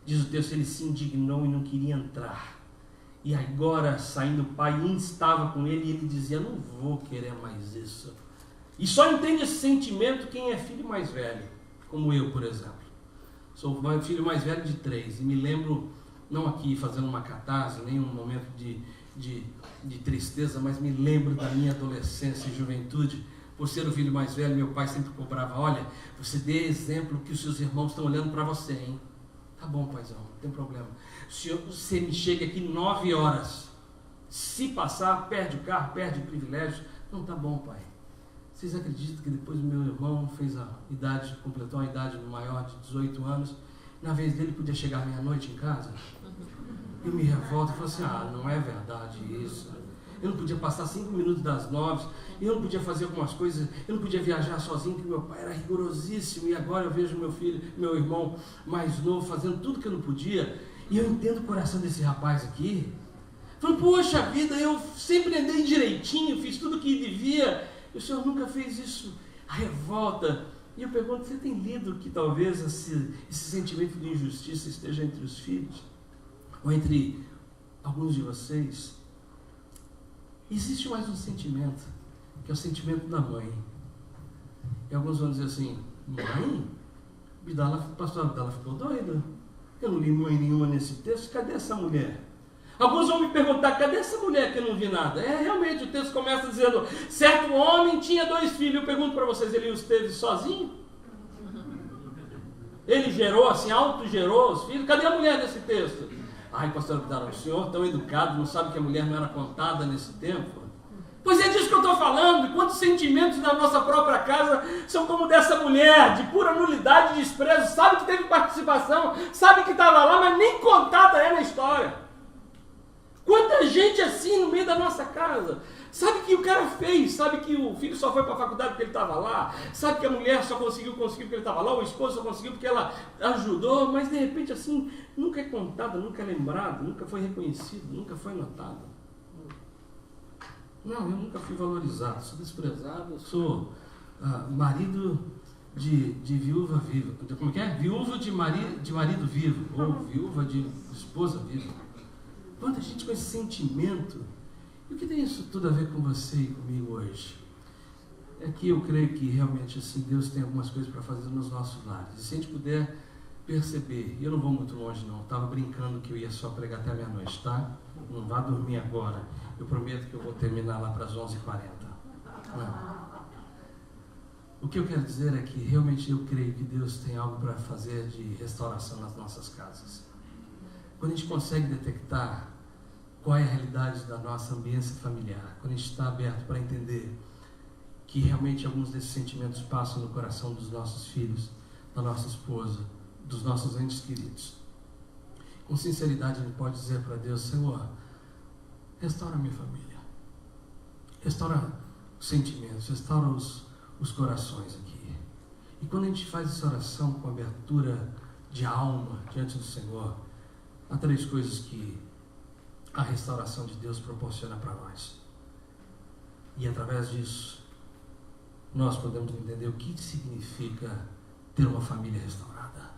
Speaker 2: Diz o texto, ele se indignou e não queria entrar. E agora, saindo, o pai instava com ele e ele dizia, não vou querer mais isso. E só entende esse sentimento quem é filho mais velho, como eu, por exemplo. Sou o filho mais velho de 3 e me lembro, não aqui fazendo uma catarse, nem um momento de tristeza, mas me lembro da minha adolescência e juventude. Por ser o filho mais velho, meu pai sempre cobrava, olha, você dê exemplo que os seus irmãos estão olhando para você, hein? Tá bom, paizão, não tem problema. Você me chega aqui 9 horas. Se passar, perde o carro, perde o privilégio. Não, tá bom, pai. Vocês acreditam que depois o meu irmão completou a idade maior de 18 anos, na vez dele podia chegar meia-noite em casa? Eu me revolto e falo assim, não é verdade isso. Eu não podia passar 5 minutos das 9, eu não podia fazer algumas coisas, eu não podia viajar sozinho, porque meu pai era rigorosíssimo, e agora eu vejo meu irmão mais novo, fazendo tudo que eu não podia, e eu entendo o coração desse rapaz aqui. Falo, poxa vida, eu sempre andei direitinho, fiz tudo o que devia, e o senhor nunca fez isso. A revolta. E eu pergunto, você tem lido que talvez esse sentimento de injustiça esteja entre os filhos? Ou entre alguns de vocês? Existe mais um sentimento, que é o sentimento da mãe. E alguns vão dizer assim, mãe? Pastor Abdala ficou doida. Eu não li mãe nenhuma nesse texto, cadê essa mulher? Alguns vão me perguntar, cadê essa mulher que eu não vi nada? Realmente, o texto começa dizendo, certo homem tinha 2 filhos. Eu pergunto para vocês, ele os teve sozinho? Ele gerou, assim, autogerou os filhos? Cadê a mulher nesse texto? Ai, pastor Abdala, o senhor tão educado, não sabe que a mulher não era contada nesse tempo? Pois é disso que eu estou falando. Quantos sentimentos na nossa própria casa são como dessa mulher, de pura nulidade e desprezo. Sabe que teve participação, sabe que estava lá, mas nem contada é na história. Quanta gente assim no meio da nossa casa. Sabe que o cara fez, sabe que o filho só foi para a faculdade porque ele estava lá, sabe que a mulher só conseguiu porque ele estava lá, o esposo só conseguiu porque ela ajudou, mas de repente assim, nunca é contada, nunca é lembrado, nunca foi reconhecido, nunca foi notado. Não, eu nunca fui valorizado, sou desprezado, eu sou marido de viúva viva. Como que é? Viúva de marido vivo, ou viúva de esposa viva. Quanta gente com esse sentimento. E o que tem isso tudo a ver com você e comigo hoje? É que eu creio que realmente assim, Deus tem algumas coisas para fazer nos nossos lares. E se a gente puder perceber, e eu não vou muito longe não, estava brincando que eu ia só pregar até meia-noite, tá? Não vá dormir agora. Eu prometo que eu vou terminar lá para as 11h40. O que eu quero dizer é que realmente eu creio que Deus tem algo para fazer de restauração nas nossas casas. Quando a gente consegue detectar qual é a realidade da nossa ambiência familiar, quando a gente está aberto para entender que realmente alguns desses sentimentos passam no coração dos nossos filhos, da nossa esposa, dos nossos entes queridos. Com sinceridade, a gente pode dizer para Deus, Senhor, restaura minha família, restaura os sentimentos, restaura os corações aqui. E quando a gente faz essa oração com abertura de alma diante do Senhor, há 3 coisas que a restauração de Deus proporciona para nós. E através disso, nós podemos entender o que significa ter uma família restaurada.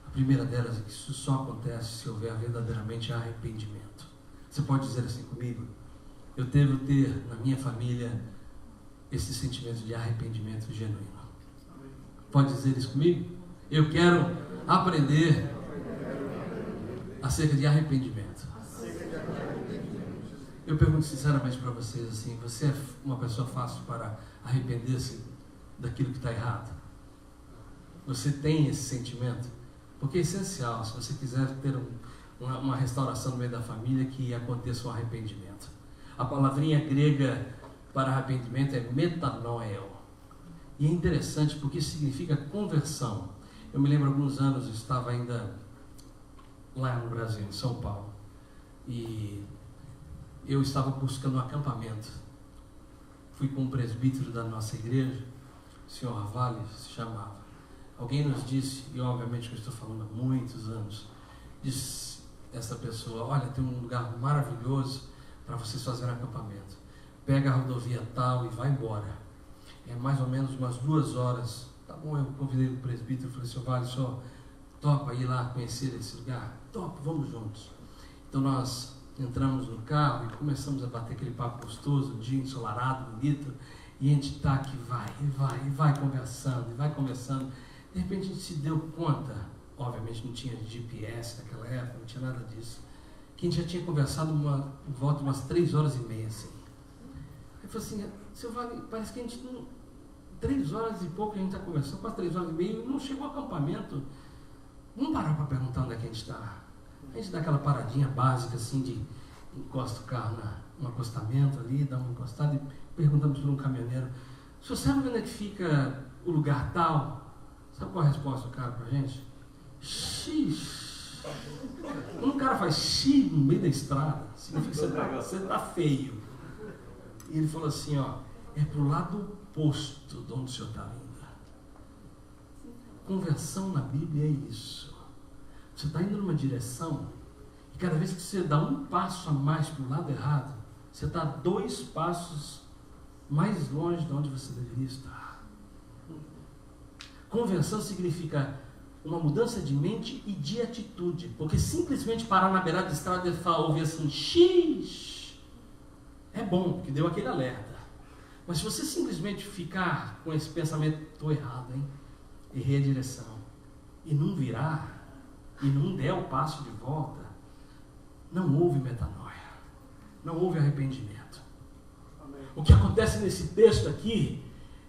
Speaker 2: A primeira delas é que isso só acontece se houver verdadeiramente arrependimento. Você pode dizer assim comigo? Eu devo ter na minha família esse sentimento de arrependimento genuíno. Pode dizer isso comigo? Eu quero aprender acerca de arrependimento. Eu pergunto sinceramente para vocês assim, você é uma pessoa fácil para arrepender-se daquilo que está errado? Você tem esse sentimento? Porque é essencial, se você quiser ter uma restauração no meio da família, que aconteça um arrependimento. A palavrinha grega para arrependimento é metanoeo. E é interessante porque isso significa conversão. Eu me lembro, alguns anos, eu estava ainda lá no Brasil, em São Paulo, e eu estava buscando um acampamento fui com um presbítero da nossa igreja, o senhor Vale se chamava. Alguém nos disse, e obviamente que eu estou falando há muitos anos, disse essa pessoa: olha, tem um lugar maravilhoso para vocês fazerem acampamento. Pega a rodovia tal e vai embora. É mais ou menos umas 2 horas. Tá bom, eu convidei o presbítero e falei: senhor Vale, só topa ir lá conhecer esse lugar? Topa, vamos juntos. Então nós entramos no carro e começamos a bater aquele papo gostoso, um dia ensolarado, bonito, e a gente tá que vai conversando, e vai conversando. De repente a gente se deu conta, obviamente não tinha GPS naquela época, não tinha nada disso, que a gente já tinha conversado por volta de umas 3 horas e meia, assim. Aí falou assim: seu Vale, parece que a gente não... 3 horas e pouco a gente está conversando, quase 3 horas e meia, e não chegou ao acampamento. Vamos parar para perguntar onde é que a gente está. A gente dá aquela paradinha básica, assim, de encosta o carro no acostamento ali, dá uma encostada e perguntamos para um caminhoneiro: o senhor sabe onde é que fica o lugar tal? Sabe qual a resposta do cara para a gente? X. Quando o cara faz X no meio da estrada, significa que você está feio. E ele falou assim: ó, é pro lado oposto de onde o senhor está indo. Conversão na Bíblia é isso. Você está indo numa direção e cada vez que você dá um passo a mais para o lado errado, você está 2 passos mais longe de onde você deveria estar. Conversão significa uma mudança de mente e de atitude, porque simplesmente parar na beirada da estrada e ouvir assim, X, é bom, porque deu aquele alerta. Mas se você simplesmente ficar com esse pensamento: estou errado, hein? Errei a direção, e não virar, e não der o passo de volta, não houve metanoia, não houve arrependimento. Amém. O que acontece nesse texto aqui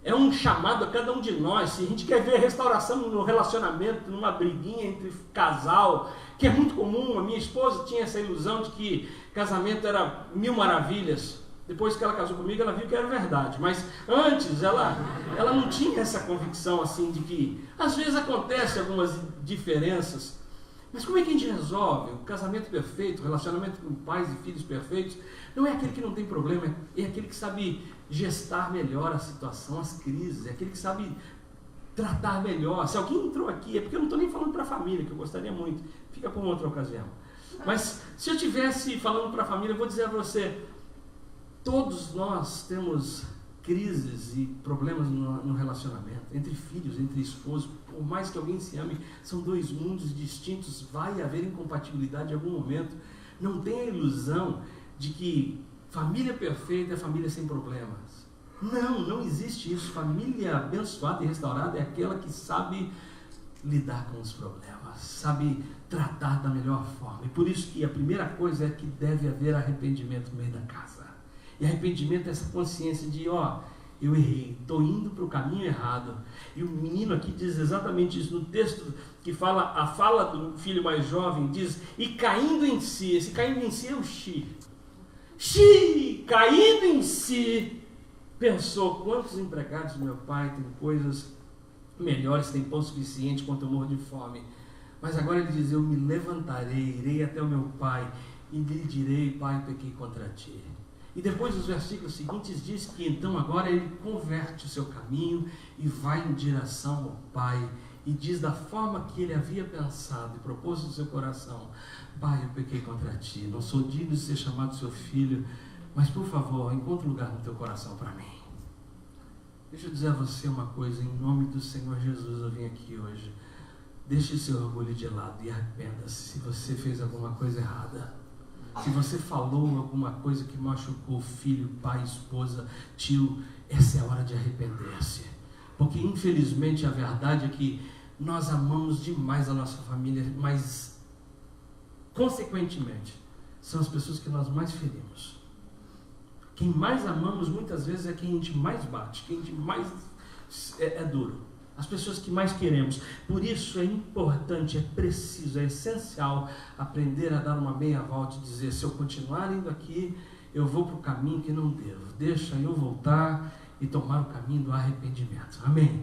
Speaker 2: é um chamado a cada um de nós. Se a gente quer ver restauração no relacionamento, numa briguinha entre casal, que é muito comum. A minha esposa tinha essa ilusão de que casamento era 1000 maravilhas. Depois que ela casou comigo, ela viu que era verdade. Mas antes, ela não tinha essa convicção assim de que às vezes acontecem algumas diferenças. Mas como é que a gente resolve? O casamento perfeito, o relacionamento com pais e filhos perfeitos, não é aquele que não tem problema, é aquele que sabe gestar melhor a situação, as crises, é aquele que sabe tratar melhor. Se alguém entrou aqui, é porque eu não estou nem falando para a família, que eu gostaria muito, fica para uma outra ocasião. Mas se eu estivesse falando para a família, eu vou dizer a você: todos nós temos crises e problemas no relacionamento, entre filhos, entre esposos. Por mais que alguém se ame, são 2 mundos distintos, vai haver incompatibilidade em algum momento. Não tenha a ilusão de que família perfeita é família sem problemas. Não existe isso. Família abençoada e restaurada é aquela que sabe lidar com os problemas, sabe tratar da melhor forma. E por isso que a primeira coisa é que deve haver arrependimento no meio da casa. E arrependimento é essa consciência de: ó, eu errei, estou indo para o caminho errado. E o menino aqui diz exatamente isso no texto que fala, a fala do filho mais jovem diz: e caindo em si. Esse caindo em si é o caindo em si, pensou: quantos empregados do meu pai têm coisas melhores, têm pão suficiente quanto eu morro de fome. Mas agora ele diz: eu me levantarei, irei até o meu pai e lhe direi: pai, pequei contra ti. E depois os versículos seguintes diz que então agora ele converte o seu caminho e vai em direção ao pai, e diz da forma que ele havia pensado e propôs no seu coração: pai, eu pequei contra ti, não sou digno de ser chamado seu filho, mas por favor, encontre um lugar no teu coração para mim. Deixa eu dizer a você uma coisa, em nome do Senhor Jesus eu vim aqui hoje. Deixe seu orgulho de lado e arrependa-se se você fez alguma coisa errada. Se você falou alguma coisa que machucou filho, pai, esposa, tio, essa é a hora de arrepender-se. Porque infelizmente a verdade é que nós amamos demais a nossa família, mas consequentemente são as pessoas que nós mais ferimos. Quem mais amamos muitas vezes é quem a gente mais bate, quem a gente mais é duro. As pessoas que mais queremos. Por isso é importante, é preciso, é essencial aprender a dar uma meia volta e dizer: se eu continuar indo aqui, eu vou para o caminho que não devo. Deixa eu voltar e tomar o caminho do arrependimento. Amém?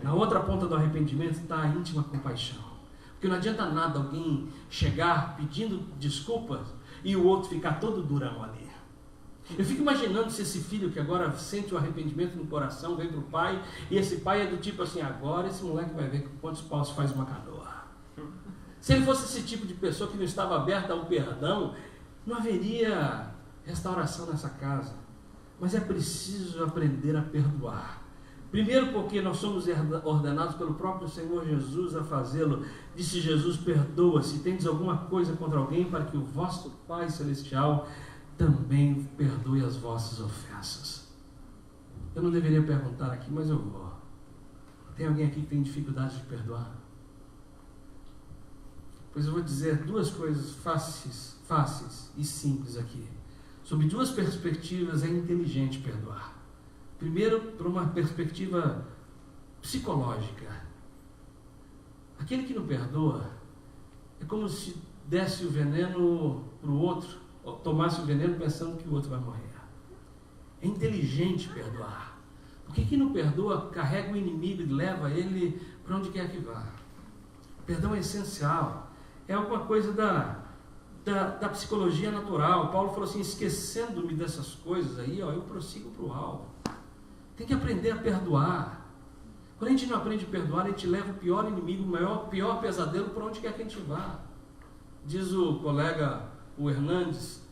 Speaker 2: Na outra ponta do arrependimento está a íntima compaixão. Porque não adianta nada alguém chegar pedindo desculpas e o outro ficar todo durão ali. Eu fico imaginando se esse filho que agora sente o arrependimento no coração, vem para o pai, e esse pai é do tipo assim, agora esse moleque vai ver quantos paus faz uma canoa. Se ele fosse esse tipo de pessoa que não estava aberta ao perdão, não haveria restauração nessa casa. Mas é preciso aprender a perdoar. Primeiro porque nós somos ordenados pelo próprio Senhor Jesus a fazê-lo. Disse Jesus, perdoa se tendes alguma coisa contra alguém, para que o vosso Pai Celestial também perdoe as vossas ofensas. Eu não deveria perguntar aqui, mas eu vou. Tem alguém aqui que tem dificuldade de perdoar? Pois eu vou dizer duas coisas fáceis e simples aqui. Sob duas perspectivas é inteligente perdoar. Primeiro, por uma perspectiva psicológica. Aquele que não perdoa é como se desse o veneno para o outro, ou tomasse o veneno pensando que o outro vai morrer. É inteligente perdoar. Porque quem não perdoa carrega o inimigo e leva ele para onde quer que vá. Perdão é essencial. É alguma coisa da psicologia natural. Paulo falou assim, esquecendo-me dessas coisas aí, ó, eu prossigo para o alvo. Tem que aprender a perdoar. Quando a gente não aprende a perdoar, a gente leva o pior inimigo, o pior pesadelo para onde quer que a gente vá. Diz o colega, o Hernandes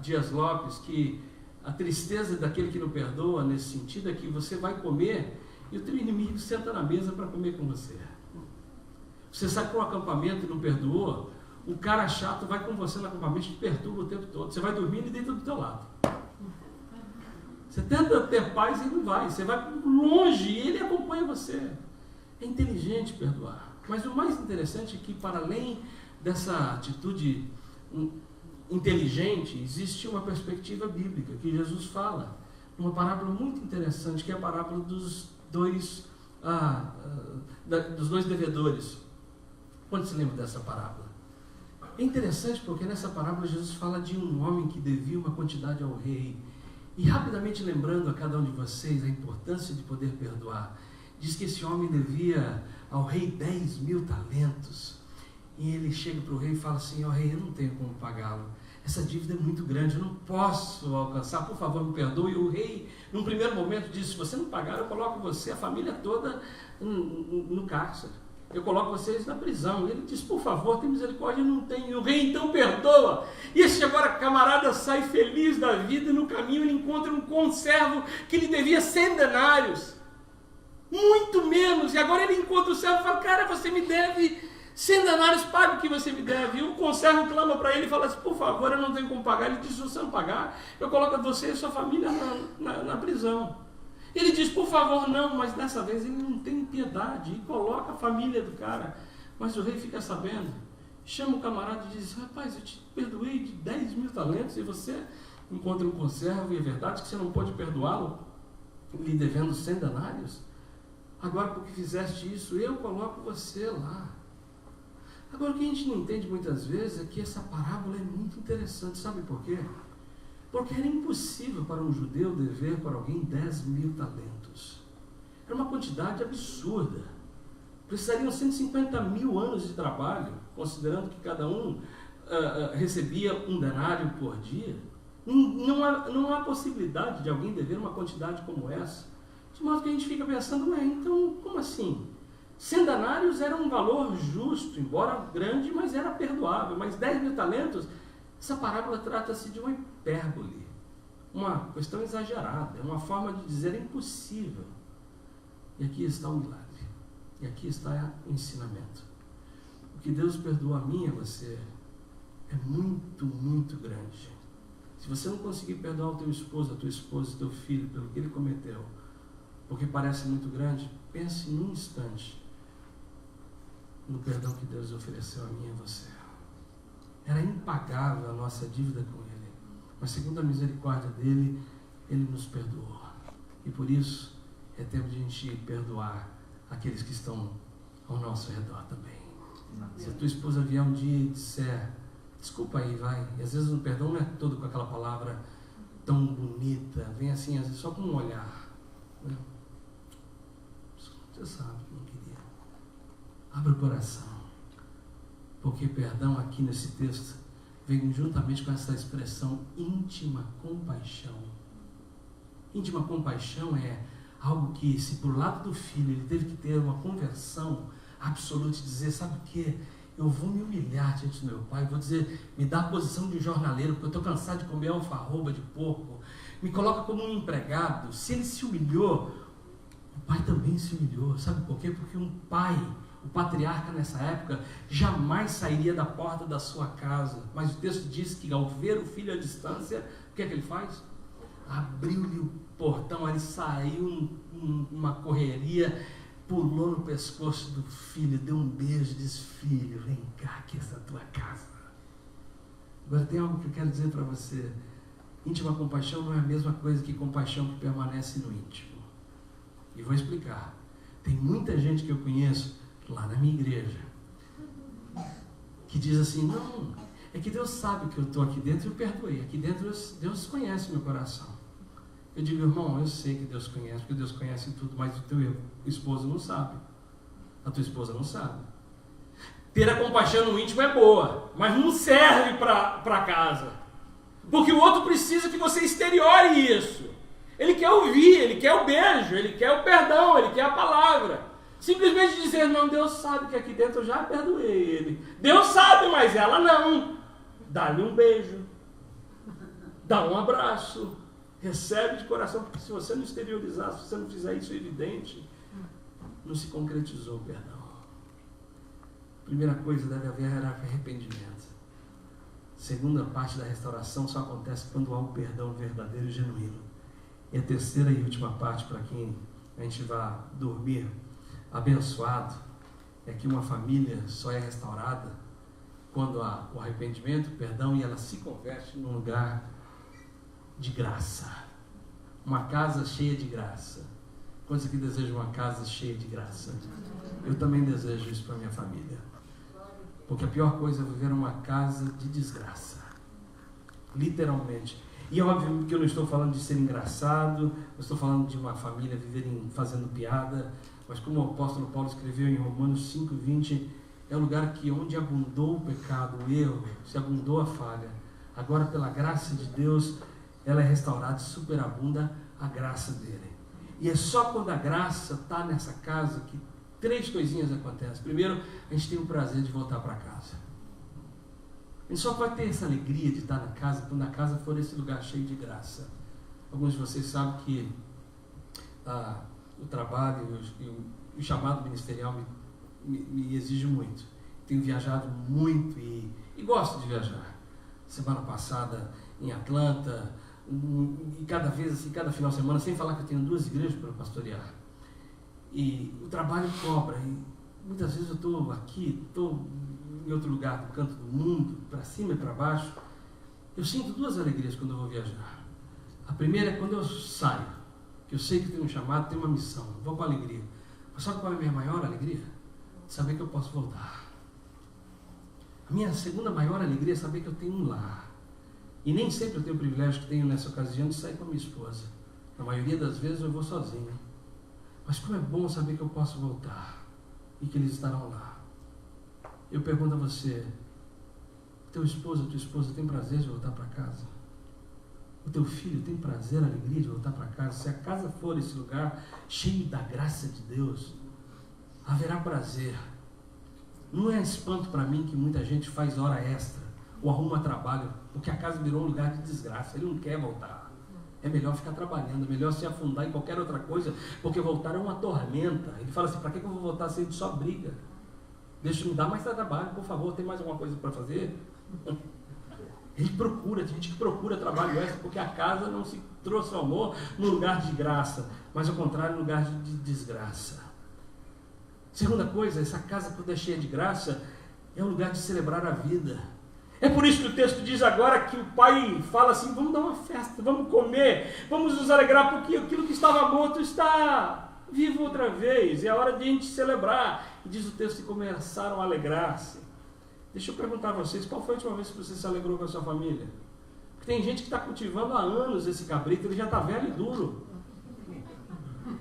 Speaker 2: Dias Lopes, que a tristeza daquele que não perdoa, nesse sentido, é que você vai comer e o teu inimigo senta na mesa para comer com você. Você sai para um acampamento e não perdoou, o cara chato vai com você no acampamento e te perturba o tempo todo. Você vai dormindo e deita do teu lado. Você tenta ter paz e não vai. Você vai longe e ele acompanha você. É inteligente perdoar. Mas o mais interessante é que, para além dessa atitude inteligente, existe uma perspectiva bíblica que Jesus fala. Uma parábola muito interessante, que é a parábola dos dois devedores. Quando se lembra dessa parábola? É interessante porque nessa parábola Jesus fala de um homem que devia uma quantidade ao rei. E rapidamente lembrando a cada um de vocês a importância de poder perdoar, diz que esse homem devia ao rei 10.000 talentos. E ele chega para o rei e fala assim, ó rei, eu não tenho como pagá-lo. Essa dívida é muito grande, eu não posso alcançar, por favor me perdoe. E o rei, num primeiro momento, disse, se você não pagar, eu coloco você, a família toda no cárcere. Eu coloco vocês na prisão. Ele diz, por favor, tem misericórdia, eu não tenho. E o rei então perdoa. E esse agora camarada sai feliz da vida e no caminho ele encontra um conservo que lhe devia 100 denários. Muito menos. E agora ele encontra o servo e fala, cara, você me deve 100 denários, paga o que você me deve. E o conservo clama para ele e fala assim, por favor, eu não tenho como pagar. Ele diz, se você não pagar, eu coloco você e sua família na prisão. Ele diz, por favor, não, mas dessa vez ele não tem piedade e coloca a família do cara. Mas o rei fica sabendo, chama o camarada e diz, rapaz, eu te perdoei de 10.000 talentos e você encontra um conservo e é verdade que você não pode perdoá-lo lhe devendo 100 denários? Agora, porque fizeste isso, eu coloco você lá. Agora, o que a gente não entende muitas vezes é que essa parábola é muito interessante, sabe por quê? Porque era impossível para um judeu dever para alguém 10.000 talentos. Era uma quantidade absurda. Precisariam 150.000 anos de trabalho, considerando que cada um recebia um denário por dia. Não há possibilidade de alguém dever uma quantidade como essa. De modo que a gente fica pensando, então como assim? 100 denários era um valor justo, embora grande, mas era perdoável. Mas 10.000 talentos... Essa parábola trata-se de uma hipérbole, uma questão exagerada, é uma forma de dizer impossível. E aqui está o milagre, e aqui está o ensinamento. O que Deus perdoa a mim e a você é muito, muito grande. Se você não conseguir perdoar o teu esposo, a tua esposa, o teu filho, pelo que ele cometeu, porque parece muito grande, pense num instante no perdão que Deus ofereceu a mim e a você. Era impagável a nossa dívida com Ele, mas segundo a misericórdia dEle, Ele nos perdoou. E por isso, é tempo de a gente perdoar aqueles que estão ao nosso redor também. Se a tua esposa vier um dia e disser, desculpa aí, vai, e às vezes o perdão não é todo com aquela palavra tão bonita, vem assim, às vezes só com um olhar. Né? Você sabe que não queria. Abre o coração. Porque perdão aqui nesse texto vem juntamente com essa expressão íntima compaixão. Íntima compaixão é algo que, se por lado do filho ele teve que ter uma conversão absoluta e dizer, sabe o quê? Eu vou me humilhar diante do meu pai, vou dizer, me dá a posição de um jornaleiro, porque eu estou cansado de comer alfarroba de porco, me coloca como um empregado. Se ele se humilhou, o pai também se humilhou. Sabe por quê? Porque um pai, o patriarca nessa época, jamais sairia da porta da sua casa. Mas o texto diz que ao ver o filho à distância, o que é que ele faz? Abriu-lhe o portão, ele saiu numa correria, pulou no pescoço do filho, deu um beijo e disse, filho, vem cá, que essa é a tua casa. Agora tem algo que eu quero dizer para você. Íntima compaixão não é a mesma coisa que compaixão que permanece no íntimo. E vou explicar. Tem muita gente que eu conheço lá na minha igreja que diz assim, não, é que Deus sabe que eu estou aqui dentro e eu perdoei. Aqui dentro Deus conhece o meu coração. Eu digo, irmão, eu sei que Deus conhece, porque Deus conhece tudo, mas o teu esposo não sabe. A tua esposa não sabe. Ter a compaixão no íntimo é boa, mas não serve para casa. Porque o outro precisa que você exteriore isso. Ele quer ouvir, ele quer o beijo, ele quer o perdão, ele quer a palavra. Simplesmente dizer, não, Deus sabe que aqui dentro eu já perdoei ele. Deus sabe, mas ela não. Dá-lhe um beijo. Dá um abraço. Recebe de coração, porque se você não exteriorizar, se você não fizer isso evidente, não se concretizou o perdão. Primeira coisa, deve haver arrependimento. Segunda parte da restauração só acontece quando há um perdão verdadeiro e genuíno. E a terceira e última parte, para quem a gente vai dormir abençoado, é que uma família só é restaurada quando há o arrependimento, o perdão, e ela se converte num lugar de graça. Uma casa cheia de graça. Quantos aqui desejam uma casa cheia de graça? Eu também desejo isso para minha família. Porque a pior coisa é viver numa casa de desgraça. Literalmente. E é óbvio que eu não estou falando de ser engraçado, não estou falando de uma família viverem fazendo piada, mas como o apóstolo Paulo escreveu em Romanos 5:20, é o lugar que onde abundou o pecado, o erro, se abundou a falha. Agora, pela graça de Deus, ela é restaurada e superabunda a graça dele. E é só quando a graça está nessa casa que 3 coisinhas acontecem. Primeiro, a gente tem o prazer de voltar para casa. A gente só vai ter essa alegria de estar na casa quando a casa for esse lugar cheio de graça. Alguns de vocês sabem que o trabalho e o chamado ministerial me exige muito. Tenho viajado muito e gosto de viajar. Semana passada em Atlanta, e cada vez assim, cada final de semana, sem falar que eu tenho 2 igrejas para pastorear. E o trabalho cobra, e muitas vezes eu estou aqui, estou em outro lugar do canto do mundo, para cima e para baixo. Eu sinto 2 alegrias quando eu vou viajar. A primeira é quando eu saio, que eu sei que tenho um chamado, tenho uma missão, vou com alegria. Mas sabe qual é a minha maior alegria? Saber que eu posso voltar. A minha segunda maior alegria é saber que eu tenho um lar. E nem sempre eu tenho o privilégio que tenho nessa ocasião de sair com a minha esposa. Na maioria das vezes eu vou sozinho. Mas como é bom saber que eu posso voltar e que eles estarão lá. Eu pergunto a você, teu esposo, tua esposa tem prazer de voltar para casa? O teu filho tem prazer, alegria de voltar para casa? Se a casa for esse lugar cheio da graça de Deus, haverá prazer. Não é espanto para mim que muita gente faz hora extra ou arruma trabalho, porque a casa virou um lugar de desgraça. Ele não quer voltar. É melhor ficar trabalhando, é melhor se afundar em qualquer outra coisa, porque voltar é uma tormenta. Ele fala assim, para que eu vou voltar se só briga? Deixa eu me dar mais trabalho, por favor, tem mais alguma coisa para fazer? Ele procura, tem gente que procura trabalho extra, porque a casa não se transformou num lugar de graça, mas ao contrário, num lugar de desgraça. Segunda coisa, essa casa quando é cheia de graça, é um lugar de celebrar a vida. É por isso que o texto diz agora que o pai fala assim, vamos dar uma festa, vamos comer, vamos nos alegrar, porque aquilo que estava morto está vivo outra vez, é a hora de a gente celebrar. E diz o texto que começaram a alegrar-se. Deixa eu perguntar a vocês, qual foi a última vez que você se alegrou com a sua família? Porque tem gente que está cultivando há anos esse cabrito, ele já está velho e duro.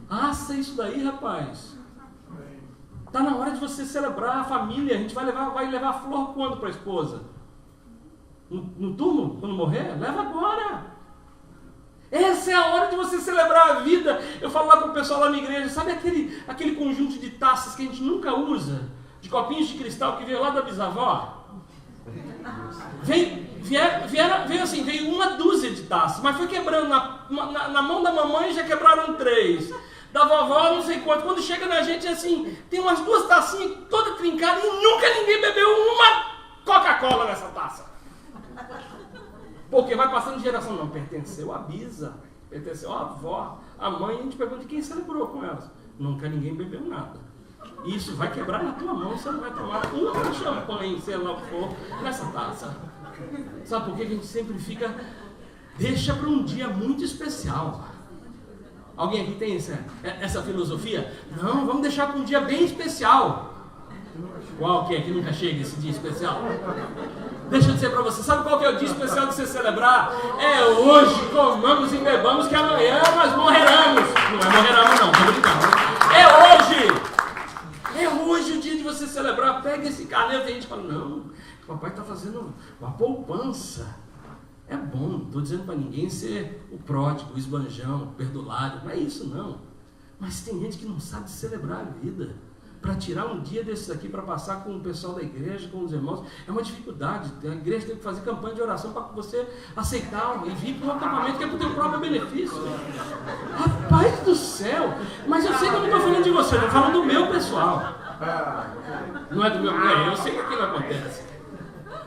Speaker 2: Assa isso daí, rapaz. Está na hora de você celebrar a família. A gente vai levar flor quando para a esposa? no túmulo, quando morrer? Leva agora. Essa é a hora de você celebrar a vida. Eu falo lá com o pessoal lá na igreja, sabe aquele conjunto de taças que a gente nunca usa? De copinhos de cristal que veio lá da bisavó? Veio assim, veio uma dúzia de taças, mas foi quebrando na mão da mamãe, já quebraram 3. Da vovó, não sei quanto. Quando chega na gente, assim, tem umas 2 tacinhas todas trincadas e nunca ninguém bebeu uma Coca-Cola nessa taça. Porque vai passando de geração. Não, pertenceu à bisa, pertenceu à avó, à mãe. A gente pergunta de quem celebrou com elas. Nunca ninguém bebeu nada. Isso vai quebrar na tua mão, você não vai tomar um champanhe, sei lá o que for, nessa taça. Sabe por que a gente sempre fica... Deixa para um dia muito especial. Alguém aqui tem essa filosofia? Não, vamos deixar para um dia bem especial. Qual que é que nunca chega esse dia especial? Deixa eu dizer para você, sabe qual que é o dia especial de você celebrar? É hoje, comamos e bebamos, que amanhã nós morreremos. Não é morreramos não, tô brincando. É hoje! É hoje o dia de você celebrar. Pega esse caneto e a gente fala, não, o papai está fazendo uma poupança. É bom, não estou dizendo para ninguém ser o pródigo, o esbanjão, o perdulário, não é isso não. Mas tem gente que não sabe celebrar a vida. Para tirar um dia desses aqui, para passar com o pessoal da igreja, com os irmãos, é uma dificuldade. A igreja tem que fazer campanha de oração para você aceitar e vir para um acampamento que é para o teu próprio benefício. Rapaz do céu! Mas eu sei que eu não estou falando de você, eu estou falando do meu pessoal. Não é do meu, eu sei que aquilo acontece.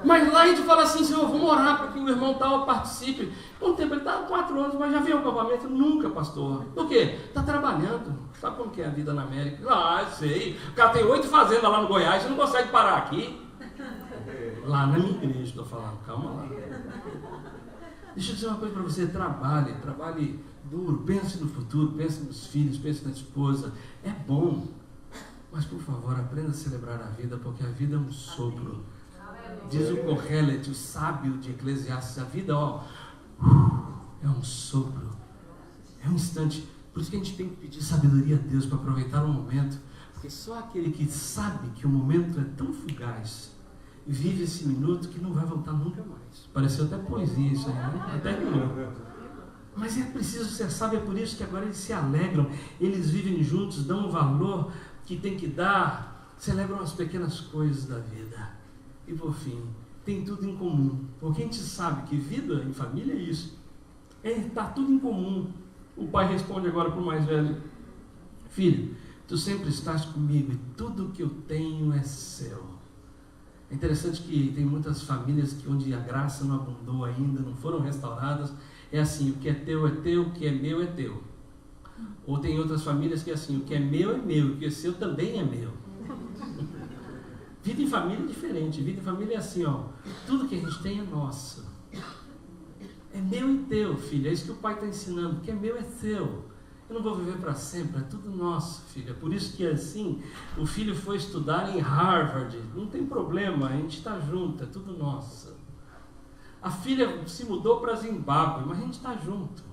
Speaker 2: Mas lá a gente fala assim, Senhor, vamos orar para que o irmão tal participe. Com o tempo ele está há 4 anos, mas já veio ao acampamento? Nunca, pastor. Por quê? Está trabalhando. Sabe como que é a vida na América? Ah, sei. O cara tem 8 fazendas lá no Goiás, você não consegue parar aqui. Lá na minha igreja, estou falando, calma lá. Deixa eu dizer uma coisa para você, trabalhe duro, pense no futuro, pense nos filhos, pense na esposa. É bom, mas por favor, aprenda a celebrar a vida, porque a vida é um sopro. Diz o Kohelet, o sábio de Eclesiastes, a vida, é um sopro, é um instante. Por isso que a gente tem que pedir sabedoria a Deus para aproveitar o momento, porque só aquele que sabe que o momento é tão fugaz, vive esse minuto que não vai voltar nunca mais. Pareceu até poesia isso aí, né? Até que mas é preciso ser sábio, é por isso que agora eles se alegram, eles vivem juntos, dão o valor que tem que dar, celebram as pequenas coisas da vida. E por fim, tem tudo em comum, porque a gente sabe que vida em família é isso, está tudo em comum. O pai responde agora para o mais velho, filho, tu sempre estás comigo e tudo que eu tenho é seu. É interessante que tem muitas famílias que onde a graça não abundou ainda, não foram restauradas, é assim, o que é teu, o que é meu é teu. Ou tem outras famílias que é assim, o que é meu, o que é seu também é meu. Vida em família é diferente. Vida em família é assim, tudo que a gente tem é nosso. É meu e teu, filho. É isso que o pai está ensinando. O que é meu é teu. Eu não vou viver para sempre. É tudo nosso, filho. É por isso que assim, o filho foi estudar em Harvard. Não tem problema, a gente está junto. É tudo nosso. A filha se mudou para Zimbábue, mas a gente está junto.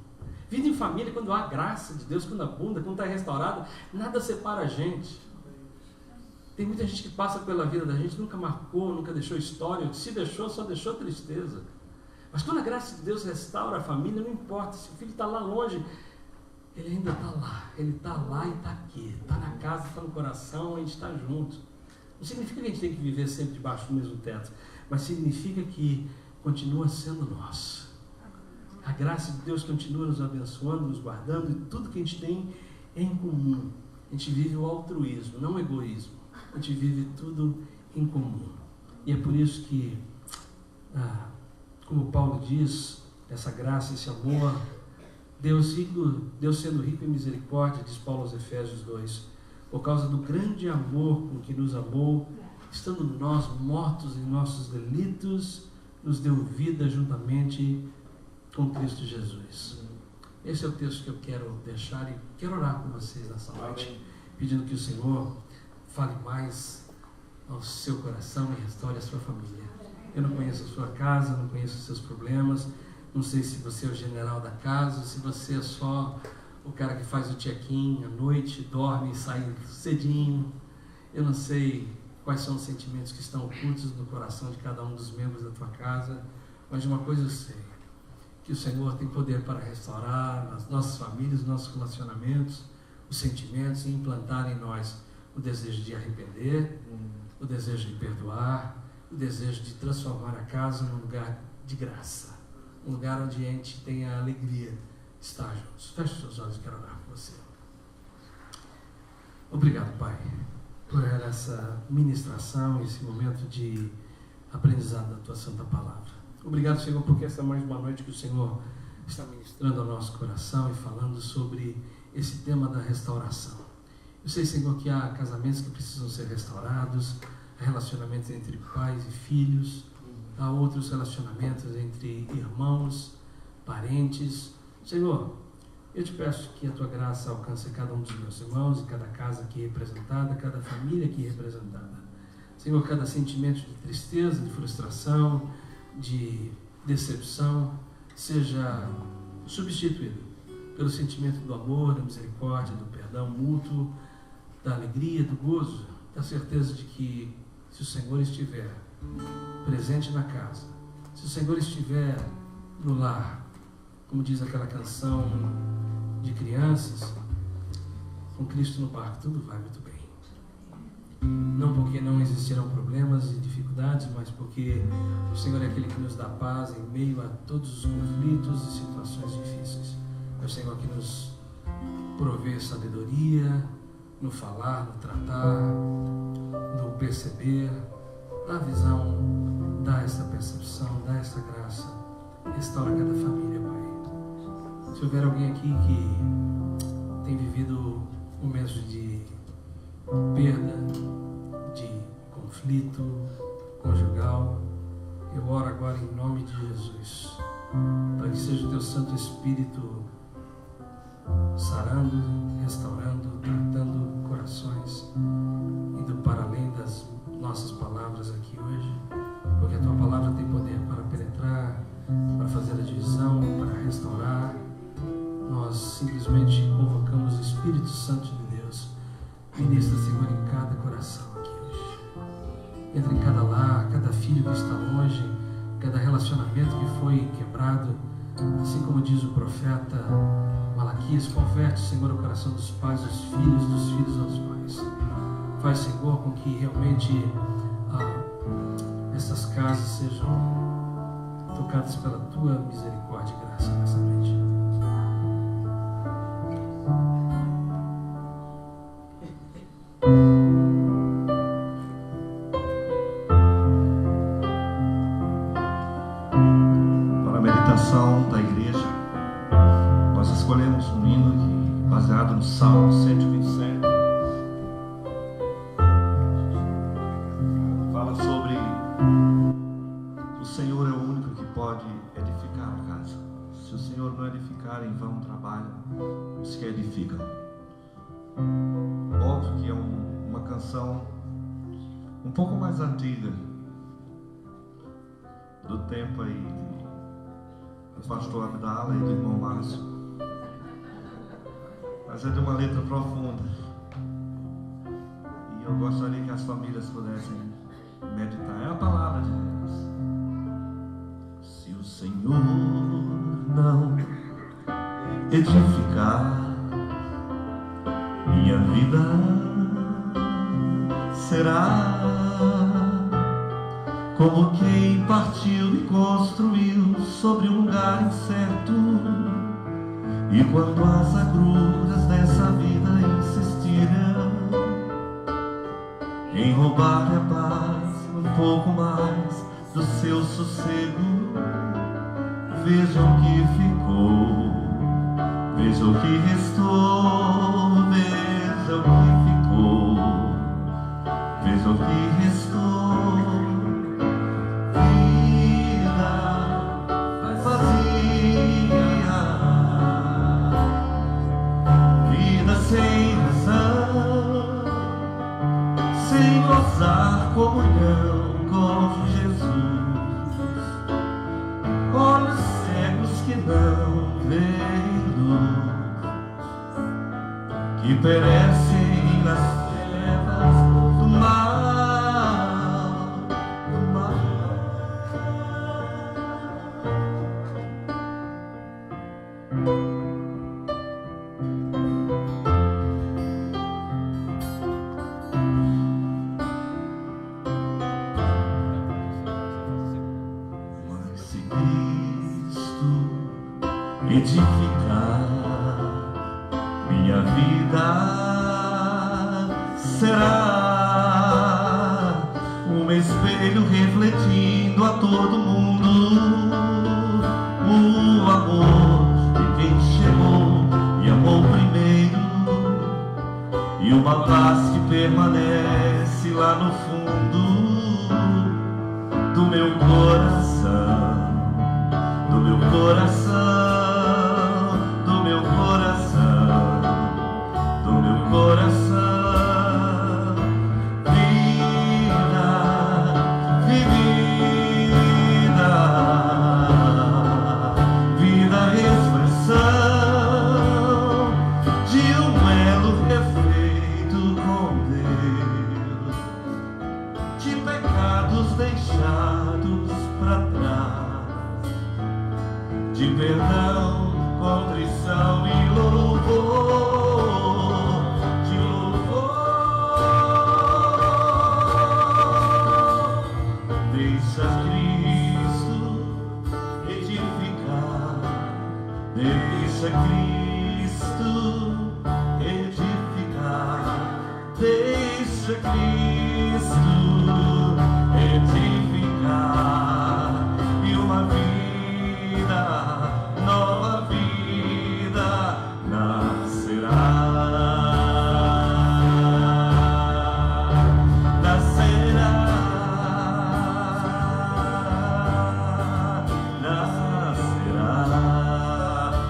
Speaker 2: Vida em família, quando há graça de Deus, quando abunda, quando está restaurada, nada separa a gente. Tem muita gente que passa pela vida da gente, nunca marcou, nunca deixou história, se deixou, só deixou tristeza. Mas quando a graça de Deus restaura a família, não importa, se o filho está lá longe, ele ainda está lá, ele está lá e está aqui, está na casa, está no coração, a gente está junto. Não significa que a gente tem que viver sempre debaixo do mesmo teto, mas significa que continua sendo nosso. A graça de Deus continua nos abençoando, nos guardando, e tudo que a gente tem é em comum. A gente vive o altruísmo, não o egoísmo. A gente vive tudo em comum. E é por isso que, como Paulo diz, essa graça, esse amor, Deus sendo rico em misericórdia, diz Paulo aos Efésios 2, por causa do grande amor com que nos amou, estando nós mortos em nossos delitos, nos deu vida juntamente com Cristo Jesus. Esse é o texto que eu quero deixar e quero orar com vocês nessa noite, pedindo que o Senhor fale mais ao seu coração e restaure a sua família. Eu não conheço a sua casa, não conheço os seus problemas, não sei se você é o general da casa, se você é só o cara que faz o check-in à noite, dorme e sai cedinho. Eu não sei quais são os sentimentos que estão ocultos no coração de cada um dos membros da tua casa, Mas de uma coisa eu sei, que o Senhor tem poder para restaurar as nossas famílias, os nossos relacionamentos, os sentimentos e implantar em nós o desejo de arrepender, o desejo de perdoar, o desejo de transformar a casa num lugar de graça, um lugar onde a gente tenha a alegria de estar juntos. Feche os seus olhos, eu quero orar por você. Obrigado, Pai, por essa ministração, esse momento de aprendizado da Tua Santa Palavra. Obrigado, Senhor, porque essa é mais uma noite que o Senhor está ministrando ao nosso coração e falando sobre esse tema da restauração. Eu sei, Senhor, que há casamentos que precisam ser restaurados, relacionamentos entre pais e filhos, há outros relacionamentos entre irmãos, parentes. Senhor, eu te peço que a Tua graça alcance cada um dos meus irmãos e cada casa aqui representada, cada família aqui representada. Senhor, cada sentimento de tristeza, de frustração, de decepção, seja substituído pelo sentimento do amor, da misericórdia, do perdão mútuo, da alegria, do gozo, da certeza de que se o Senhor estiver presente na casa, se o Senhor estiver no lar, como diz aquela canção de crianças, com Cristo no barco, tudo vai muito bem. Não porque não existirão problemas e dificuldades, mas porque o Senhor é aquele que nos dá paz em meio a todos os conflitos e situações difíceis. É o Senhor que nos provê sabedoria no falar, no tratar, no perceber, dá visão, dá essa percepção, dá essa graça, restaura cada família, Pai. Se houver alguém aqui que tem vivido momentos de perda, de conflito conjugal, eu oro agora em nome de Jesus, para que seja o Teu Santo Espírito sarando, restaurando, tratando corações, indo para além das nossas palavras aqui hoje, porque a Tua palavra tem poder para penetrar, para fazer a divisão, para restaurar. Nós simplesmente convocamos o Espírito Santo de Deus, ministra, Senhor, em cada coração aqui hoje. Entra em cada lar, cada filho que está longe, cada relacionamento que foi quebrado, assim como diz o profeta Malaquias, converte, Senhor, o coração dos pais aos filhos, dos filhos aos pais. Faz, Senhor, com que realmente essas casas sejam tocadas pela Tua misericórdia e graça nessa noite.
Speaker 1: Para a meditação da igreja, nós escolhemos um hino baseado no Salmo 127. Fala sobre o Senhor é o único que pode edificar a casa. Se o Senhor não edificar, em vão trabalham os que edificam. Óbvio que é uma canção um pouco mais antiga, do tempo aí do pastor Abdala e do irmão Márcio, mas é de uma letra profunda, e eu gostaria que as famílias pudessem meditar. É a palavra de Deus. Se o Senhor não edificar, minha vida será como quem partiu e construiu sobre um lugar incerto. E quando as agruras dessa vida insistirem em roubar a paz, um pouco mais do seu sossego, veja o que ficou, veja o que restou, veja o que ficou, veja o que restou. Sem gozar comunhão com Jesus, olhos cegos que não veem luz, que perecem nas trevas do mal, do mal. edificar. Minha vida será um espelho refletindo a todo mundo o amor de quem chegou e amou primeiro, e uma paz que permanece lá no fundo do meu coração, do meu coração, do meu coração, do meu coração. Vida, vivida, vida, expressão de um elo refeito com Deus, de pecados deixados para trás, de perdão, contrição e louvor, de louvor. Deixa Cristo edificar, deixa Cristo edificar, deixa Cristo edificar, e uma vida, nova vida nascerá. Nascerá, nascerá,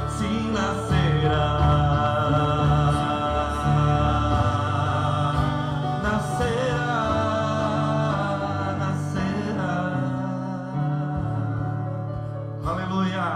Speaker 1: sim, nascerá. Nascerá, nascerá. Aleluia.